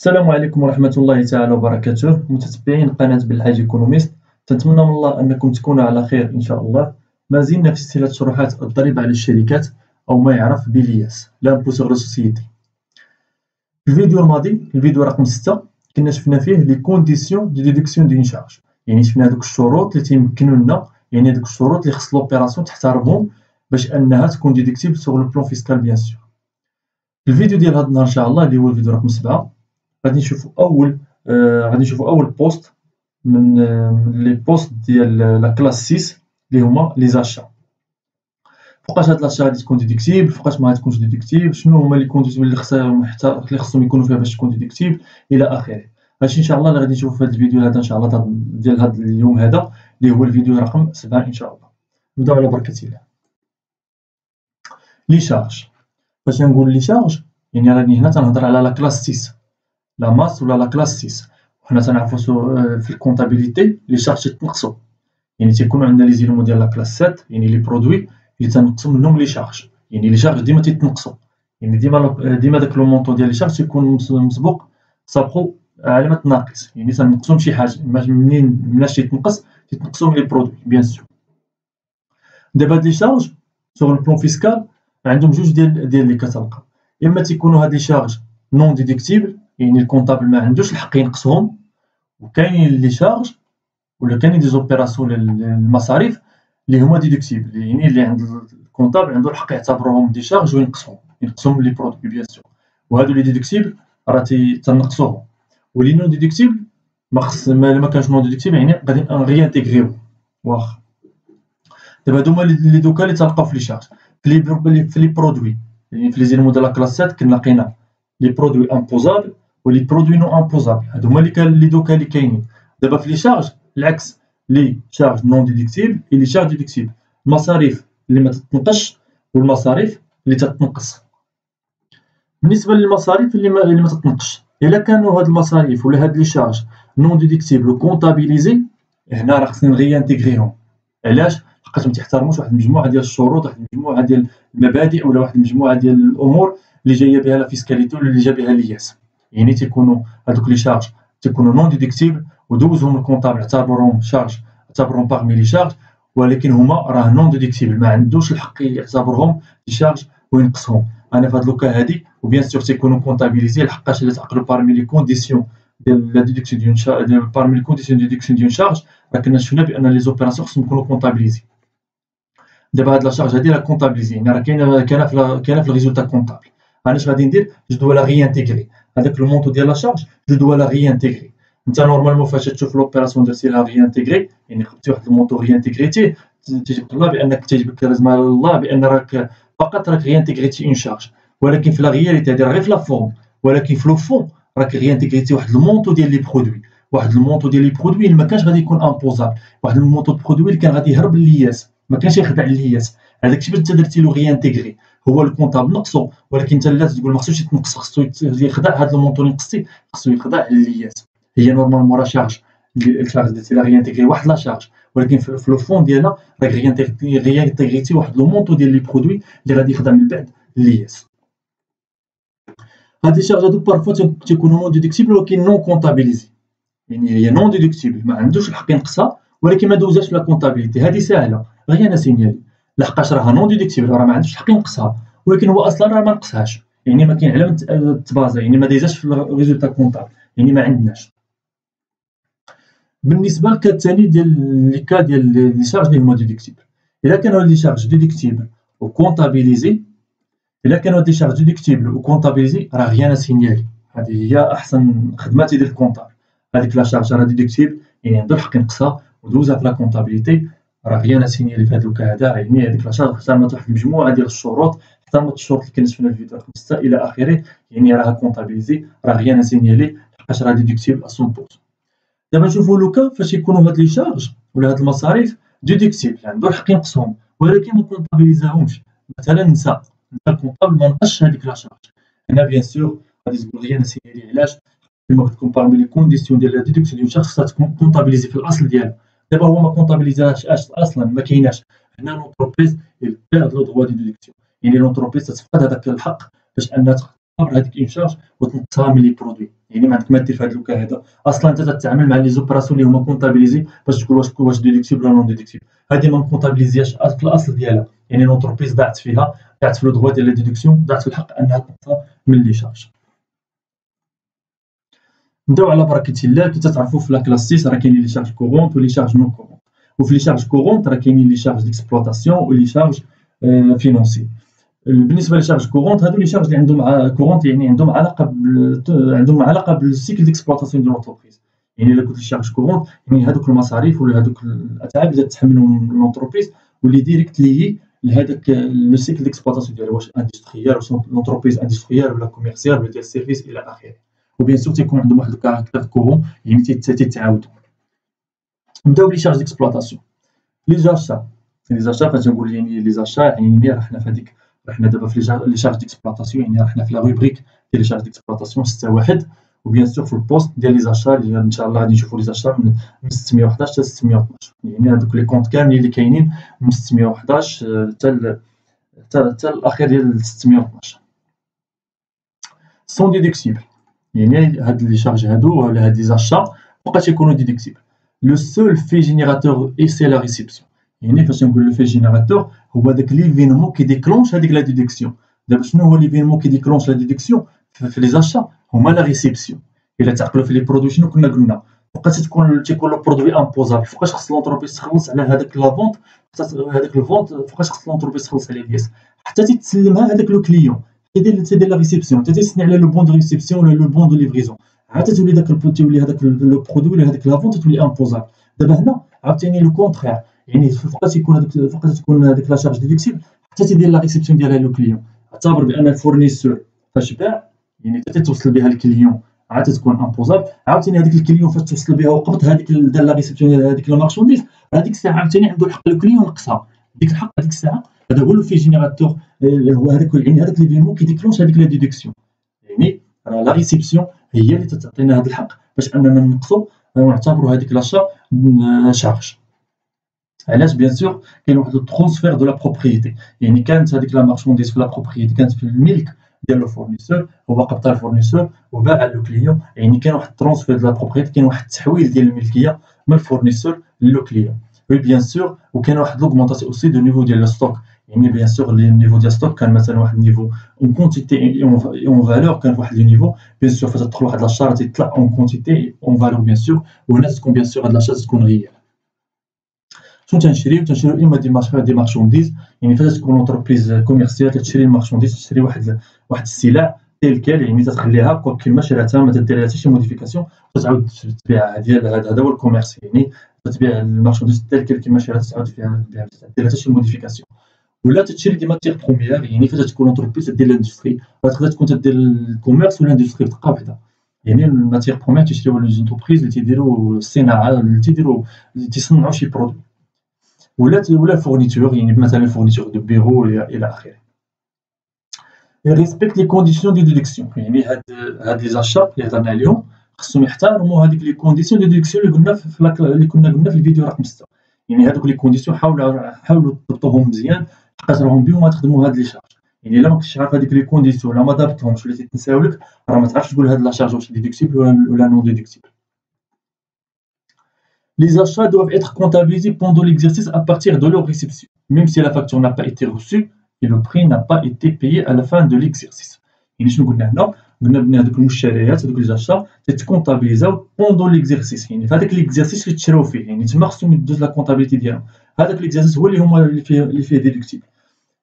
السلام عليكم ورحمة الله تعالى وبركاته، متتبعين قناة بالحاج ايكونوميست. تنتمنى من الله أنكم تكونوا على خير إن شاء الله. ما زلنا في سلسلة شروحات الضريبة على الشركات أو ما يعرف بلياس لامبو سوغ لا سوسيتي. في الفيديو الماضي، الفيديو رقم 6، كنا شفنا فيه لي كونديسيون دو ديدكسيون دون شارج، يعني شفنا هذوك الشروط اللي تيمكنوا لنا، يعني هذوك الشروط اللي خص لوبيراسيون تحترمهم باش أنها تكون ديدكتيبل سوغ لو بلون فيسكال بيان سور. في الفيديو ديال هذا النهار إن شاء الله اللي هو الفيديو رقم 7، غادي نشوفوا اول بوست من لي بوست ديال لا كلاس 6 اللي هما لي زاشا. فوقاش هاد لاشا غادي تكون ديدكتيبل، فوقاش ما غاتكونش ديدكتيبل، شنو هما لي كونديسيون اللي خصهم يكونوا فيها باش تكون ديدكتيبل الى اخره. هادشي ان شاء الله اللي غادي نشوفوا في هاد الفيديو هذا ان شاء الله ديال هاد اليوم هذا اللي هو الفيديو رقم 7 ان شاء الله. نبداو على بركة الله. لي شارج، باش نقول لي شارج يعني راني هنا تنهضر على لا كلاس 6 لا ماس ولا لا كلاس 6. وحنا تنعرفو في الكونطابيليتي لي شارج تيتنقصو، يعني تيكونو عندنا لي زيلومون ديال لا كلاس 7 يعني لي برودوي اللي تنقصو منهم لي شارج، يعني لي شارج ديما تيتنقصو، يعني ديما داك لو مونطون ديال لي شارج تيكون مسبوق سابقو علامة ناقص، يعني تنقصو من شي حاجة، مناش تيتنقصو من لي برودوي بيان سور. دابا هاد لي شارج سوغ البلون فيسكال عندهم جوج ديال لي كتلقى، اما تيكونو هاد لي شارج نون ديدكتيبل يعني الكونطابل ما عندوش الحق ينقصهم، وكاينين لي شارج ولا كاينين دي زوبيراسيون للمصاريف اللي هما ديدكتيبل، يعني اللي عند الكونطابل عنده الحق يعتبرهم دي شارج وينقصهم من لي برودوي بيان سور. وهادو لي ديدكتيبل راه تنقصوهم، ولي نون ديدكتيبل ما كانش نون ديدكتيبل يعني غادي غيانتيغريو واخا. دابا هادو هما لي دوكا اللي تلقاو في لي شارج. في لي برودوي يعني في لي زيلمون ديال لا كلاس 7 كنا لقينا لي برودوي امبوزابل ولي برودوي نون امبوزابل، هادو هما لي دوكا اللي كاينين. دابا في لي شارج العكس، لي شارج نون ديدكتيبل لي شارج ديدكتيبل، المصاريف اللي ما تتنقصش والمصاريف اللي تتنقص. بالنسبه للمصاريف اللي ما تتنقصش، الا كانوا هاد المصاريف ولا هاد لي شارج نون ديدكتيبل وكونطابيليزي، هنا راه خصني نغيانتيغريهم. علاش؟ لحقاش ما تيحترموش واحد المجموعه ديال الشروط، واحد المجموعه ديال المبادئ ولا واحد المجموعه ديال الامور اللي جايه بها لا فيسكاليتي ولا اللي جا بها لياس، يعني تيكونوا هادوك لي شارج تيكونوا نون ديدكتيبل ودوزهم الكونطابل اعتبرهم شارج، اعتبرهم باغمي لي شارج، ولكن هما راه نون ديدكتيبل ما عندوش الحق يعتبرهم لي شارج وينقصهم. انا في هاد لوكا هادي وبيان سور تيكونوا كونطابيليزي لحقاش الا تعقلوا بارمي لي كونديسيون ديال لا ديدكسيون ديال شارج، بارمي لي كونديسيون ديال ديدكسيون ديال شارج راه كنا شفنا بان لي زوبيراسيون خصهم يكونوا كونطابيليزي. دابا هاد لا شارج هادي راه كونطابيليزي يعني راه كاينه في الريزولتا كونطابل. انا اش غادي ندير؟ جو دو لا غيانتيغري هذاك لو مونطو ديال لا شارج، جو دو لا غيانتيغري. انت نورمالمون فاش تشوف لوبيراسيون درتي لها غيانتيغري يعني خديتي واحد المونطو غيانتيغريتيه، تيجبد الله بانك تيجبك رزمه الله بان راك فقط غيانتيغريتي اون شارج، ولكن في لا غياليتي هادي راه غير في لا فورم، ولكن في لو فون راك غيانتيغريتي واحد المونطو ديال لي برودوي، واحد المونطو ديال لي برودوي اللي ما كانش غادي يكون امبوزابل، واحد المونطو دو برودوي اللي كان غادي يهرب للياس، ما كانش يخدع للياس. هذاك الشيء باش انت درتي له غيانتيغري هو الكونطابل نقصو، ولكن انت لا تقول ما خصوش يتنقص، خصو يخدع هذا المونطو اللي نقصتي، خصو يخدع للياس. هي نورمالمون راه شارج، الشارج درتي لها غيانتيغري واحد لا شارج، ولكن في لو فون ديالها راك غيانتيغريتي واحد لو مونطو ديال لي برودوي اللي غادي يخدع من بعد للياس. هاد لي شارج هادو بارفوا تيكونوا نون ديدكتيبل ولكن نون كونطابيليزي، يعني هي نون ديدكتيبل ما عندوش الحق ينقصها ولكن ما دوزاش في لا كونطابيليتي. هادي ساهله غير انا سينيالي لحقاش راها نون ديدكتيبل، راه ما عندوش الحق ينقصها، ولكن هو اصلا راه ما نقصهاش، يعني ما كاين علامه تبازا، يعني ما دايزاش في الريزولتا كونطابل، يعني ما عندناش. بالنسبه للكا الثاني ديال لي كا ديال لي شارج اللي هما ديدكتيبل، الا كانوا لي شارج ديدكتيبل وكونطابيليزي، الا كانوا هاد لي شارج ديدكتيبل وكونطابيليزي راه غير انا سينيالي، هذه هي احسن خدمه تيدير الكونطابل. هذيك لا شارج راه ديدكتيبل يعني عنده الحق ينقصها ودوزها في لا كونطابيليتي، راه غير انا سينيالي في هاد لوكا هذا، يعني هذيك لا شارج احترمت واحد المجموعه ديال الشروط، احترمت الشروط اللي كنا شفنا في الفيديو رقم 6 الى اخره، يعني راها كونطابيليزي، راه غير انا سينيالي لحقاش راه ديدكتيبل 100%. دابا نشوفوا لوكا فاش يكونوا هاد لي شارج ولا هاد المصاريف ديدكتيبل عنده الحق ينقصهم ولكن ما كونطابيليزاهمش. مثلا نسى الكونطابل ما نقصش هذيك لا شارج، هنا بيان سور غادي تقول غير انا سينيالي. علاش؟ كما قلت لكم بارمي لي كونديسيون ديال لا ديدكسيون ديال شخص خصها تكون كونطابيليزي في الاصل ديالها. دابا هو ما كونطابيليزاهاش اصلا، ما كايناش. هنا لونتربريز بيرد لو دروا دي ديدكسيون، يعني لونتربريز تتفقد هذاك الحق باش انها تعتبر هذيك اون شارج وتنقصها من لي برودوي. يعني ما عندك ما دير في هذا الوقت هذا، اصلا انت تتعامل مع لي زوبيراسيون اللي هما كونطابيليزي باش تقول واش ديدكتيبل ولا نون ديدكتيبل. هذه ما مكونطابيليزياش في الاصل ديالها، يعني لونتربريز ضاعت فيها، ضاعت في لو دغوا ديال لا ديدكسيون، ضاعت في الحق انها تنقصها من لي شارج. نبداو على بركة الله. كي تتعرفوا في لا كلاس 6 راه كاينين لي شارج كورونت ولي شارج نون كورونت، وفي لي شارج كورونت راه كاينين لي شارج ديكسبلوطاسيون ولي شارج فينونسي. بالنسبه لي شارج كورونت هادو لي شارج اللي عندهم كورونت، يعني عندهم علاقه بالسيكل ديكسبلوطاسيون ديال لونتربريز. يعني الا قلت لي شارج كورونت يعني هادوك المصاريف ولا هادوك الاتعاب اللي تتحملهم لونتربريز واللي ديريكت لي لهذاك لو سيكل ديكسبلوطاسيون ديالها، واش اندستريال واش لونتربريز اندستريال ولا كوميرسيال ولا ديال السيرفيس الى اخره. وبيان سور تيكون عندهم واحد الكاركتير كورون، يعني تيتعاودوا. نبداو بلي شارج ديكسبلوطاسيون. لي زاشا فاش نقول يعني لي زاشا يعني راه حنا في هذيك، حنا دابا في لي شارج ديكسبلوطاسيون، يعني حنا في لا روبريك ديال لي شارج ديكسبلوطاسيون 6.1، وبيان سور في البوست ديال لي زاشا اللي ان شاء الله غادي نشوفوا لي زاشا من 611 حتى 612، يعني هذوك لي كونط كاملين اللي كاينين من 611 حتى الاخير ديال 612 سون ديدكتيبل. يعني هاد لي شارج هادو ولا هاد لي زاشا فوقاش يكونوا ديدكتيبل. لو سول في جينيراتور اي سي لا ريسيبسيون. يعني فاش نقول لو في جينيراتور هو داك ليفينمون كي ديكلونش هذيك لا ديدكسيون. دابا شنو هو ليفينمون كي ديكلونش لا ديدكسيون في لي زاشا؟ هما لا ريسيبسيون. الا تعقلوا في لي برودوي شنو كنا قلنا؟ فوقاش تيكون لو برودوي امبوزابل، فوقاش خص لونتربريز تخلص على هذاك لا فونت، هذاك الفونت فوقاش خص لونتربريز تخلص عليه الياس حتى تتسلمها هذاك لو كليون، تيدير لا ريسيبسيون، تيسني على لو بون دو ريسيبسيون ولا لو بون دو ليفريزون، عاد تولي تولي هذاك لو برودوي ولا هذيك لا فونت تولي امبوزابل. دابا هنا عاوتاني لو كونترير، يعني فوقاش تكون هذيك لا شارج ديدكتيبل حتى تيدير لا ريسيبسيون ديالها لو كليون. اعتبر بان الفورنيسور فاش باع يعني حتى توصل بها الكليون عاد تكون امبوزابل، عاوتاني هذيك الكليون فاش توصل بها وقبض هذيك دار لا ريسيبسيون ديال هذيك لا مارشونديز، هذيك الساعه عاوتاني عنده الحق الكليون نقصها ديك الحق هذيك الساعه. هذا هو لو في جينيراتور، هو هذاك يعني هذاك ليفينمون كي ديكلونش هذيك لا ديدكسيون. يعني راه لا ريسيبسيون هي اللي تعطينا هذا الحق باش اننا نقصوا ونعتبروا هذيك لاشا شارج. علاش؟ بيان سور كاين واحد الترونسفير دو لا بروبريتي، يعني كانت هذيك لا مارشونديز في لا بروبريتي كانت في الملك ديال لو فورنيسور، هو قبضها الفورنيسور وباع لو كليون، يعني كاين واحد الترونسفير دو لا بروبريتي، كاين واحد التحويل ديال الملكيه من الفورنيسور لو كليون. وي بيان سور وكاين واحد لوغمونطاسيون اوسي دو نيفو ديال الستوك، يعني بيان سور لي نيفو ديال الستوك كان مثلا واحد النيفو اون كونتيتي اون فالور، كان واحد لو نيفو بيان سور فاش تدخل واحد لاشار تيطلع اون كونتيتي اون فالور بيان سور، وهنا تكون بيان سور هاد لاشار تكون غيال. شنو تنشريو اما دي مارشونديز، يعني فاش تكون اونتربريز كوميرسيال تشري المارشونديز، تشري واحد السلع تيلكال، يعني تتخليها كيما شراتها ما تدير لها حتى شي موديفيكاسيون وتعاود تبيعها. ديال هذا هو الكوميرس، يعني تبيع المارشونديز تيلكال كيما شراتها تعاود تبيعها ما دير حتى شي موديفيكاسيون. ولا تشري دي ماتيغ بروميير، يعني فاش تكون اونتربريز دير لاندستري تقدر تكون تدير الكوميرس ولا الاندستري بدقه وحده. يعني الماتيغ بروميير تيشريو لي زونتربريز اللي تيديروا الصناعه اللي تيصنعوا شي برودوي، ولا فورنيتور، يعني مثلا فورنيتور دو بيرو الى اخره. ريسبكت لي كونديسيون دو ديدكسيون، يعني هاد لي زاشا اللي هضرنا عليهم خصهم يحترموا هذيك لي كونديسيون دو ديدكسيون اللي قلنا اللي كنا قلنا في الفيديو رقم 6. يعني هذوك لي كونديسيون حاولوا تضبطوهم مزيان حقاش راهم بهم تخدموا هاد لي شارج. يعني الا ما كنتش عارف هذيك لي كونديسيون ولا ما ضبطتهمش ولا تنساو لك، راه ما تعرفش تقول هاد لا شارج واش ديدكتيبل ولا نون ديدكتيبل. Les achats doivent être comptabilisés pendant l'exercice à partir de leur réception, même si la facture n'a pas été reçue et le prix n'a pas été payé à la fin de l'exercice. يعني شنو قلنا هنا؟ قلنا بلي هذوك المشتريات هذوك لي تيتكونطابيليزاو بوندون ليكزيرسيس، يعني في هذاك ليكزيرسيس اللي تشراو فيه، يعني تما خصهم يدوز لا كونطابيليتي ديالهم. هذاك ليكزيرسيس هو اللي فيه ديدكتيبل.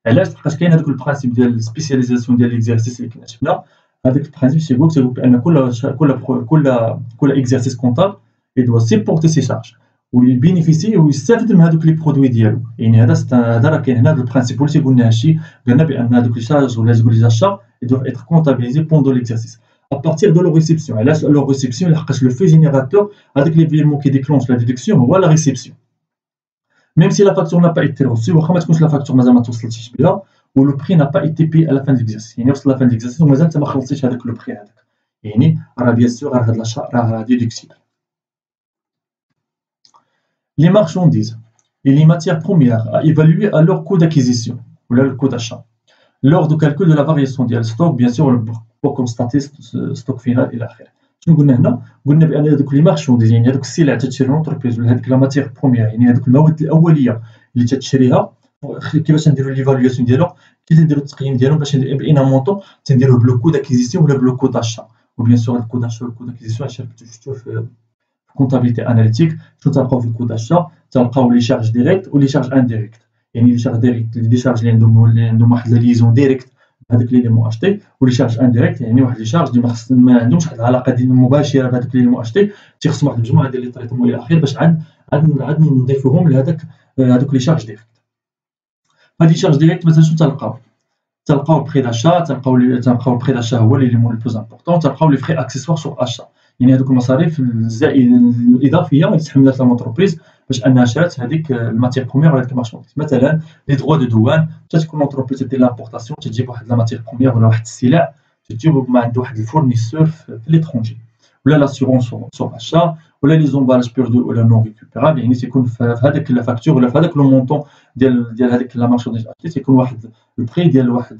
علاش؟ لحقاش كاين هذاك البرانسيب ديال السبيسياليزاسيون ديال ليكزيرسيس اللي كنا شفنا. هذاك البرانسيب تيقول بان كل اكزيرسيس كونطابل يدوا سيبورتي سي شارج ويبينيفيسي ويستافد من هذوك لي برودوي ديالو. يعني هذا راه كاين هنا هذا البرانسيب اللي تيقولنا هادشي، قلنا بان هذوك لي شارج ولا لي زاشا يدوا اتر كونطابيليزي بوندون ليكزيرسيس à partir de leur réception. علاش leur réception؟ لحقاش لو في جينيراتور هذاك ليفينمون كي ديكلونش لا ديدكسيون هو لا ريسيبسيون. Même si la facture n'a pas été reçue, واخا ما تكونش لا فاكتور مازال ما توصلتيش بها، و لو بري n'a pas été payé à la fin de l'exercice، يعني وصل لا فان ديكزيرسيس ومازال انت ما خلصتيش هذاك لو بري هذاك، يعني راه بيان سور راه هاد لاشا راه ديدكتيبل. Les marchandises et les matières premières à évaluer à leur coût d'acquisition ou le coût d'achat lors du calcul de la variation ديال stock. Bien sûr او كوم ستاتيست ستوك فينال الى اخره. شنو قلنا هنا؟ قلنا بان هذوك لي مارشونديز يعني هذوك السلع تتشري لونتربريز ولا هذيك لا ماتيغ بروميير يعني هذوك المواد الاوليه اللي تتشريها، كيفاش نديرو ليفالياسيون ديالهم، كيفاش نديرو التقييم ديالهم باش بان مونطون تنديروه بلو كو داكيزيسيون ولا بلو كو داشا. وبيان سور الكو داشا والكو داكيزيسيون شاركتو شفتوه في كونتابيليتي اناليتيك. شنو تلقاو في الكو داشا؟ تلقاو لي شارج ديريكت ولي شارج انديريكت. يعني لي شارج ديريكت لي شارج اللي عندهم واحد لا ليزون ديريكت بهذاك لي مو اشتي، ولي شارج انديريكت يعني واحد لي شارج اللي ما عندهمش واحد العلاقه ديال مباشره بهذاك لي مو اشتي، تيخصهم واحد المجموعه ديال لي طريطمون الى اخره باش عاد نضيفوهم لهذاك هذوك لي شارج ديريكت. هاد لي شارج ديريكت مثلا شنو تلقاو البري داشا، تلقاو البري داشا هو اللي مو لو بلوز امبورطون، تلقاو لي فري اكسيسوار سور اشا، يعني هذوك المصاريف الاضافيه اللي تحملات لونتربريز باش انها شرات هذيك الماتيغ بروميير ولا هذيك المارشونديز. مثلا لي دروا دو دوان، تكون لونتربريز دير لامبورطاسيون، تجيب واحد لا ماتيغ بروميير ولا واحد السلع، تجيب ما عند واحد الفورنيسور في ليترونجي، ولا لاسيغونس سور اشا، ولا لي زومبالاج بيردو ولا نون ريكوبيرابل، يعني تيكون في هذاك لا فاكتور ولا في هذاك لو مونطون ديال هذيك لا مارشونديز اشتي، تيكون واحد البري ديال واحد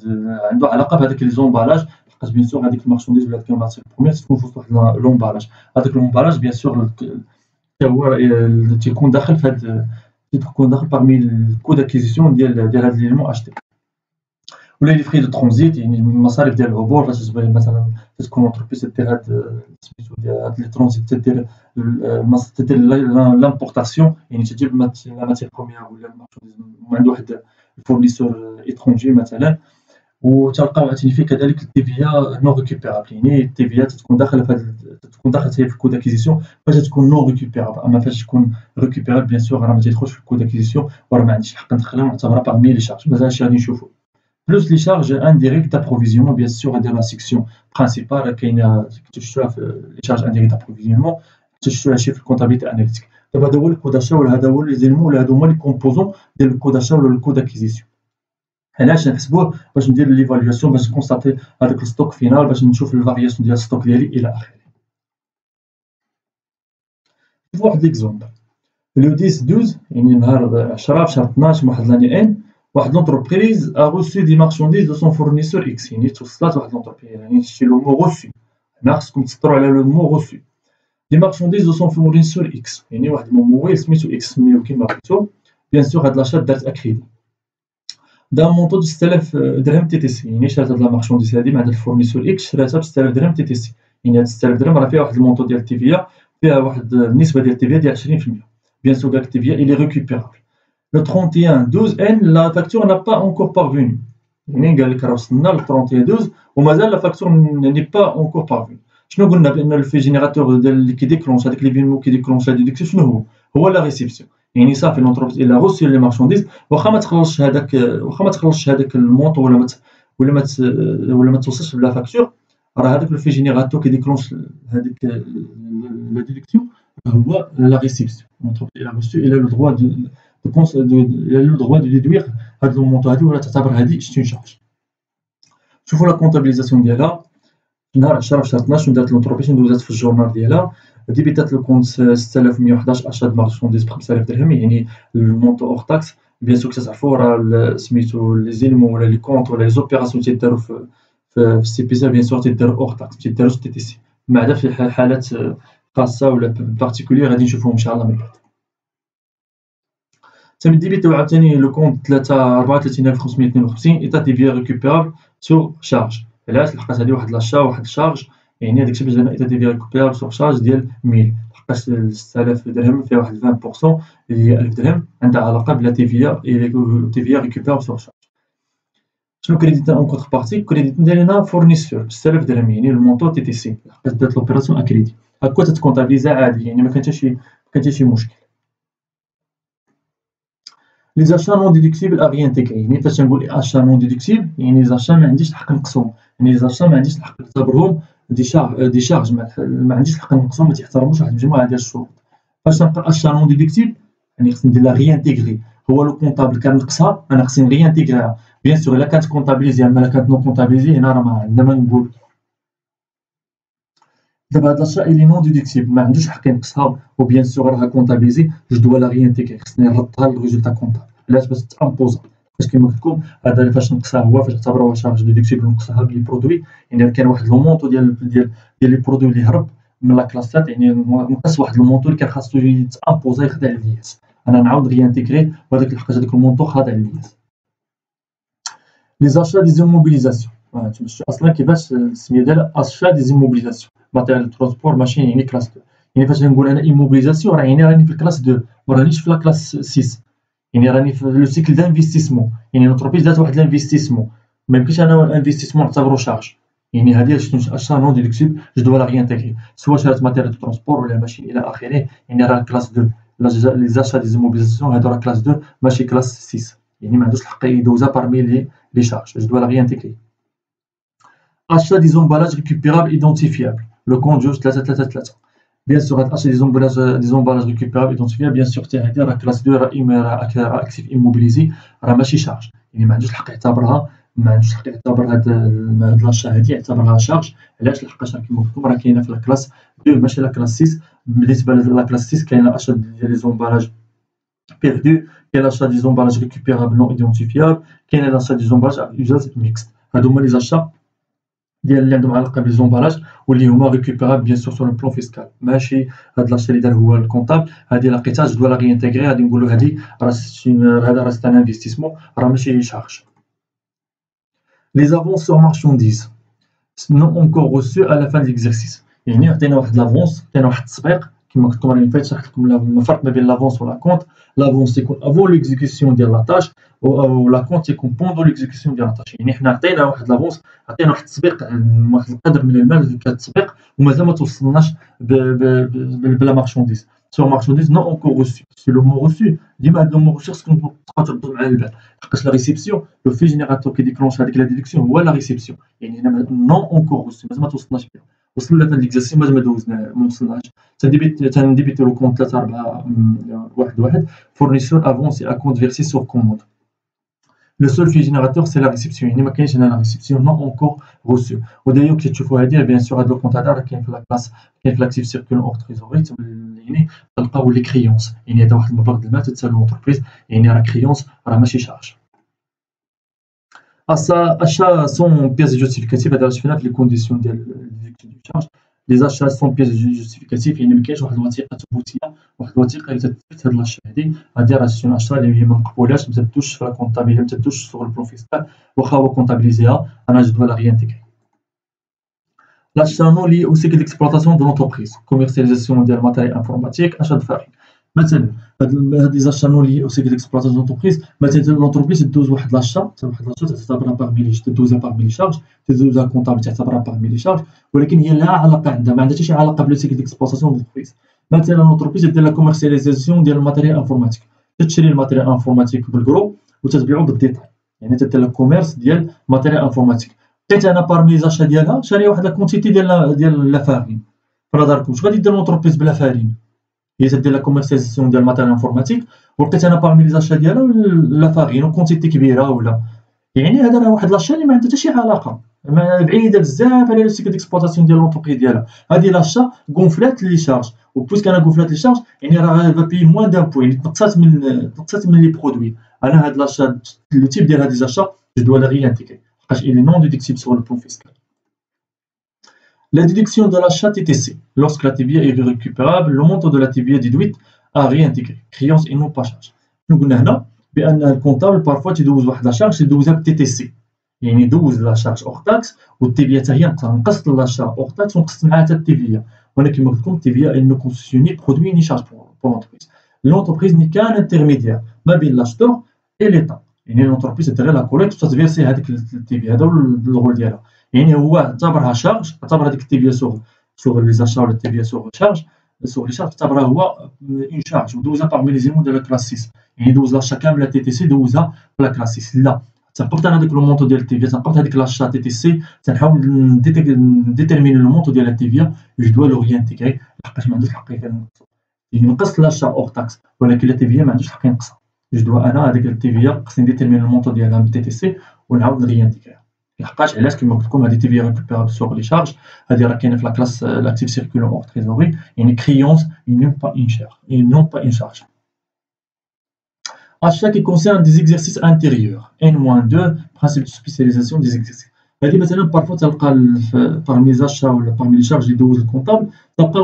عنده علاقه بهذاك لي زومبالاج، لحقاش بيان سور هذيك المارشونديز ولا هذيك الماتيغ بروميير تكون في وسط واحد لومبالاج، هذاك لومبالاج بيان سور هو تيكون داخل في هاد تيكون داخل باغمي الكو داكيزيسيون ديال هاد ليليمون اشتي. ولا لي فري دو ترانزيت يعني المصاريف ديال العبور، فاش مثلا تكون اونتربريز دير هاد سميتو هاد لي ترانزيت، تدير لامبورطاسيون يعني تجيب لا ماتيغ بروميير ولا المارشونديز من عند واحد الفورنيسور ايترونجي مثلا. وتلقاو عاوتاني فيه كذلك التيفيا نون ريكوبيرابل، يعني التيفيا تكون داخله في تكون داخله حتى هي في الكود اكيزيسيون فاش تكون نون ريكوبيرابل. اما فاش تكون ريكوبيرابل بيان سور راه ما تيدخلش في الكود اكيزيسيون وراه ما عنديش الحق ندخلها ونعتبرها باغمي لي شارج. مازال هادشي غادي نشوفو. بلوس لي شارج انديريكت دابروفيزيونمون، بيان سور غادي لا سيكسيون برينسيبال راه كاينه تشوفوها في لي شارج انديريكت دابروفيزيونمون، تشوفوها شي في الكونتابيليتي اناليتيك. دابا هذا هو الكود داشا ولا هذا هو لي زيلمون ولا هادو هما لي كومبوزون ديال الكود داشا ولا الكود اكيزيسيون. علاش نحسبوه؟ باش ندير ليفالياسيون، باش نكونستاتي هذاك الستوك فينال، باش نشوف الفارياسيون ديال الستوك ديالي الى اخره. شوفوا واحد ليكزومبل، لو 10 12 يعني نهار 10 في شهر 12 من واحد لاني ان، واحد لونتربريز ا روسو دي مارشونديز دو سون فورنيسور اكس، يعني توصلات واحد لونتربريز يعني شتي لو مو روسو، هنا خصكم تسطروا على لو مو روسو. دي مارشونديز دو سون فورنيسور اكس يعني واحد الممول سميتو اكس، سميوه كيما بغيتو. بيان سور هاد لاشات دارت اكريدي دا مونطو دو 6000 درهم تي تي سي، يعني شرات هاد لا مارشونديز هادي مع هاد الفورنيسور اكس شراتها ب 6000 درهم تي تي سي، يعني هاد 6000 درهم راه فيها واحد المونطو ديال التيفيا، فيها واحد النسبه ديال التيفيا ديال 20%. بيان سور داك التيفيا إلي ريكوبيرابل. لو 31 12 ان لا فاكتور نا با اونكور بارفوني، يعني قال لك راه وصلنا ل 31 12 ومازال لا فاكتور ني با اونكور بارفوني. شنو قلنا؟ بان الفي جينيراتور ديال اللي كيديكلونش هذاك ليفينمون كيديكلونش لا ديدكسيون شنو هو لا ريسيبسيون، يعني صافي لونتربريز الا غوسي لي مارشونديز واخا ما تخلصش هذاك المونطو ولا ما توصلش بلا فاكتور، راه هذاك لو في جينيراتور كيديكلونش هذيك لا ديدكسيون هو لا ريسيبسيون. لونتربريز الا غوسي الا لو دروا لو دروا دو ديدوير هاد لو مونطو هادي ولا تعتبر هادي ستون شارج. شوفوا لا كونطابيليزاسيون ديالها نهار 10 في شهر 12 شنو دارت لونتربريز، شنو دوزات في الجورنال ديالها. ديبيتات لو كونت 6111 اشات مارشونديز ب 5000 درهم، يعني المونطو اور تاكس. بيان سور كتعرفوا راه سميتو لي زيلمون ولا لي كونط ولا لي زوبيراسيون تيداروا في السي بي سي بيان سور تيداروا اور تاكس، تيداروا تي تي سي، ما عدا في حالات خاصه ولا بارتيكولير غادي نشوفوهم ان شاء الله من بعد. تم ديبيتو عاوتاني لو كونت 34552 ايتا تيفيا ريكوبيرابل سور شارج. علاش؟ لحقاش هادي واحد لاشا واحد شارج، يعني هذاك الشيء باش درنا ايتا تيفيا ريكوبيرابل سور شارج ديال 1000، لحقاش 6000 درهم فيها واحد 20% اللي هي 1000 درهم عندها علاقه بلا تيفيا ريكوبيرابل سور شارج. شنو كريديتنا اون كونتر بارتي؟ كريديتنا دايرينها فورنيسور ب 6000 درهم، يعني المونطو تي تي سي، لحقاش دارت لوبيراسيون اكريدي هكا تتكونطابليزا عادي، يعني ما كان حتى شي مشكل. لي زاشا نون ديدكتيبل ا ريانتيغري، يعني فاش نقول اشا نون ديدكتيبل يعني لي زاشا ما عنديش الحق نقصهم، يعني لي زاشا ما عنديش الحق نعتبرهم دي شارج ما عنديش الحق نقصهم، ما تيحترموش واحد المجموعه ديال الشروط. فاش نلقى اشا نون ديدكتيبل يعني خصني ندير لا ريانتيغري، هو لو كونطابل كان نقصها انا خصني نريانتيغريها. بيان سور الا كانت كونطابليزي اما الا كانت نون كونطابليزي هنا راه ما عندنا ما نقول. دابا هاد لاشا إلي نون ديدكتيبل ما عندوش حق ينقصها، وبيان سور راها كونطابليزي جو دوا لا ريانتيغري، خصني نردها للريزولتا كونطابل. علاش؟ باش تامبوزا، فاش كيما قلت لكم هذا فاش نقصها هو فاش نعتبروه شارج ديدكتيبل نقصها لي برودوي، يعني كان واحد لو مونطو ديال لي برودوي اللي هرب من لا كلاسات، يعني نقص واحد لو مونطو اللي كان خاصو يتامبوزا يخضع للياس، انا نعاود ريانتيغري وهذاك الحقاش هذاك المونطو خاضع للياس. لي زاشا دي زيموبيليزاسيون شفتوا اصلا كيفاش السميه ديالها اشا دي زيموبيليزاسيون ماتيريال ترونسبور ماشي يعني كلاس 2. يعني فاش نقول انا ايموبيليزاسيون راه يعني راني في الكلاس 2 ما رانيش في لا كلاس 6، يعني راني في لو سيكل دانفيستيسمون، يعني لونتربريز دارت واحد لانفيستيسمون ما يمكنش انا الانفيستيسمون نعتبرو شارج، يعني هذه شنو اشا نون ديدكتيبل جو دو لا ريانتيغري سوا شرات ماتيريال دو ترونسبور ولا ماشي الى اخره، يعني راه كلاس 2 لي زاشا دي زيموبيليزاسيون هادو راه كلاس 2 ماشي كلاس 6، يعني ما عندوش الحق يدوزها بارمي لي شارج جو دو لا ريانتيغري. achat des emballages récupérables identifiables. Le compte جوج 333. Bien sûr, achat des emballages récupérables identifiables, bien sûr, تاع راه كلاس 2 راه اكتيف ايموبيليزي راه ماشي شارج، يعني ما عندوش الحق يعتبرها، ما عندوش الحق يعتبر هاد لاشا هادي يعتبرها شارج. علاش؟ لحقاش كيما قلت لكم راه كاينه في الكلاس 2 ماشي لا كلاس 6. بالنسبه لا كلاس 6 كاينه achat ديال لي زومبالاج بيردو، كاين achat دي زومبالاج ريكوبيرابل نون ايدونتيفيابل، كاين achat دي زومبالاج يوزاج ميكست. هادو هما لي زاشا ديال اللي عندهم علاقه بالزومبالاج واللي هما ريكوبيرابل بيان سور سور لو بلون فيسكال، ماشي هاد لاشا اللي دار هو الكونطابل هادي لقيتها جو دو لا ريانتيغري، غادي نقولوا هادي راه هذا راه سي ان انفستيسمون راه ماشي شارج. لي زافونس سور مارشانديز نون اونكور روسو à la fin de l'exercice، يعني عطينا واحد لافونس، عطينا واحد التسبيق كما قلت لكم راني فايت شرحت لكم الفرق ما بين لافونس ولا كونت. لافونس يكون افون ليكزيكسيون ديال لاطاج ولا كونت يكون بوندون ليكزيكسيون ديال لاطاج، يعني حنا عطينا واحد لافونس، عطينا واحد التسبيق واحد القدر من المال كتسبيق ومازال ما توصلناش بلا مارشانديز. سور مارشانديز نون اونكور روسو، سي لو مو روسو ديما هاد لو مو روسو خصكم تبقاو تردوا مع البال، لحقاش لا ريسيبسيون لو في جينيراتور كي ديكلونش هذيك لا ديدكسيون هو لا ريسيبسيون، يعني هنا نون اونكور روسو مازال ما توصلناش بها، وصلنا لهاد ليكزارسيس مازال ما دوزنا ما وصلناش. تنديبيتي لو كونت 3 4 1 فورنيسور افونسي ا كونت فيرسي سور كوموند. لو سول في جينيراتور سي لا ريسيبسيون، يعني ما كاينش هنا لا ريسيبسيون نون اونكور روسو. ودايوغ كي تشوفوا هادي بيان سور هاد لو كونت هذا راه كاين في لا كلاس، كاين في لاكتيف سيركول اور تريزوري، يعني تلقاو لي كريونس، يعني هذا واحد المبلغ د المال تتسالو لونتربريز، يعني راه كريونس راه ماشي شارج. achat sans pièce justificative هذا شفنا في لي كونديسيون ديال دو شارج. لي زاشا سون بياس جوستيفيكاتيف يعني ما كاينش واحد الوثيقه ثبوتيه، واحد الوثيقه اللي تثبت هاد لاشا هادي راه سي اون اشا اللي هي ما مقبولاش، ما تدوش في لا كونطابيليتي، ما تدوش سوغ البلون فيسكال، واخا هو كونطابيليزيها انا جو دو لا ريانتيغري. l'achat non lié au cycle d'exploitation de l'entreprise, commercialisation ديال الماتيريال انفورماتيك، achat de farine. مثلا هاد لي زاشا نون ليي او سيكل ديكسبلوطاسيون دو لونتربريز، مثلا لونتربريز دوز واحد لاشا تعتبرها باغمي لي تدوزها باغمي لي شارج، تدوزها كونطابل تعتبرها باغمي لي شارج، ولكن هي لا علاقه عندها، ما عندها حتى شي علاقه بلو سيكل ديكسبلوطاسيون دو لونتربريز. مثلا لونتربريز دير لا كوميرسياليزاسيون ديال الماتيريال انفورماتيك، تشري الماتيريال انفورماتيك بالكرو وتتبيعو بالديتاي، يعني تدير لا كوميرس ديال ماتيريال انفورماتيك. لقيت انا بارمي لي زاشا ديالها شاريه واحد لا كونتيتي ديال لا فارين، فرا داركم اش غادي دير لونتربريز بلا فارين؟ هي تدير لا كوميرسياليزاسيون ديال الماتيريال انفورماتيك، ولقيت انا باغمي لي زاشا ديالها لا فارين وكونتيتي كبيره ولا، يعني هذا راه واحد لاشا اللي ما عندها حتى شي علاقه، بعيده بزاف على لو سيكل ديكسبلوطاسيون ديال لونتربريز ديالها. هذه لاشا غونفلات لي شارج، وبويسك انا غونفلات لي شارج يعني راه بي موان دامبو، يعني تنقصات من لي برودوي. انا هاد لاشا لو تيب ديال هاد لي زاشا جو دو لا ريانتيغري لحقاش il est non déductible sur le plan fiscal. La déduction de l'achat TTC. Lorsque la TVA est récupérable, le montant de la TVA déduite à réintégrer. Créance et non pas charge. Nous avons بأن الكونتابل بارفوا تيدوز واحد لا شارج تيدوزها بالتي تي سي، يعني يدوز لا شارج اور تاكس والتيفيا حتى هي نقصت لاشا اور تاكس ونقصت معاها حتى التيفيا، ولكن كما قلت لكم التيفيا elle ne constitue ni produit ni charge pour l'entreprise. L'entreprise n'est qu'un intermédiaire ما بين l'acheteur et l'État، يعني l'entreprise تدير لا كوليكت وتتفيرسي هذيك التيفيا، هذا هو الرول ديالها، يعني هو اعتبرها شارج، اعتبر هذيك التيفيا سوغ لي زاشا ولا التيفيا سوغ شارج سوغ لي شارج، اعتبرها هو اون شارج ودوزها باغمي لي زيمون ديال لا كلاس 6، يعني دوز لاشا كامله تي تي سي دوزها في لا كلاس 6. لا تنقبت انا داك لو مونطو ديال التيفيا، تنقبت هذيك لاشا تي تي سي، تنحاول نديتيرميني لو مونطو ديال التيفيا جو دو لو ريانتيغري لحقاش ما عندوش الحق ينقصو، ينقص لاشا اور تاكس، ولكن لا تيفيا ما عندوش الحق ينقصها، جو دو انا هذيك التيفيا خصني نديتيرميني لو مونطو ديالها من تي تي سي ونعاود نريانتيغريها، لحقاش علاش كما قلت لكم هذه تيفيا ريكوبيرابل سوغ لي شارج، هذه راه كاينه في لا كلاس لاكتيف سيركولون اور تريزوري، يعني كريونس اي نون با اون شارج. achat qui concerne des exercices intérieurs N-2 principe de spécialisation des exercices. هذه مثلا بارفو تلقى parmi les achats ولا parmi les charges اللي يدوز الكونطابل تلقى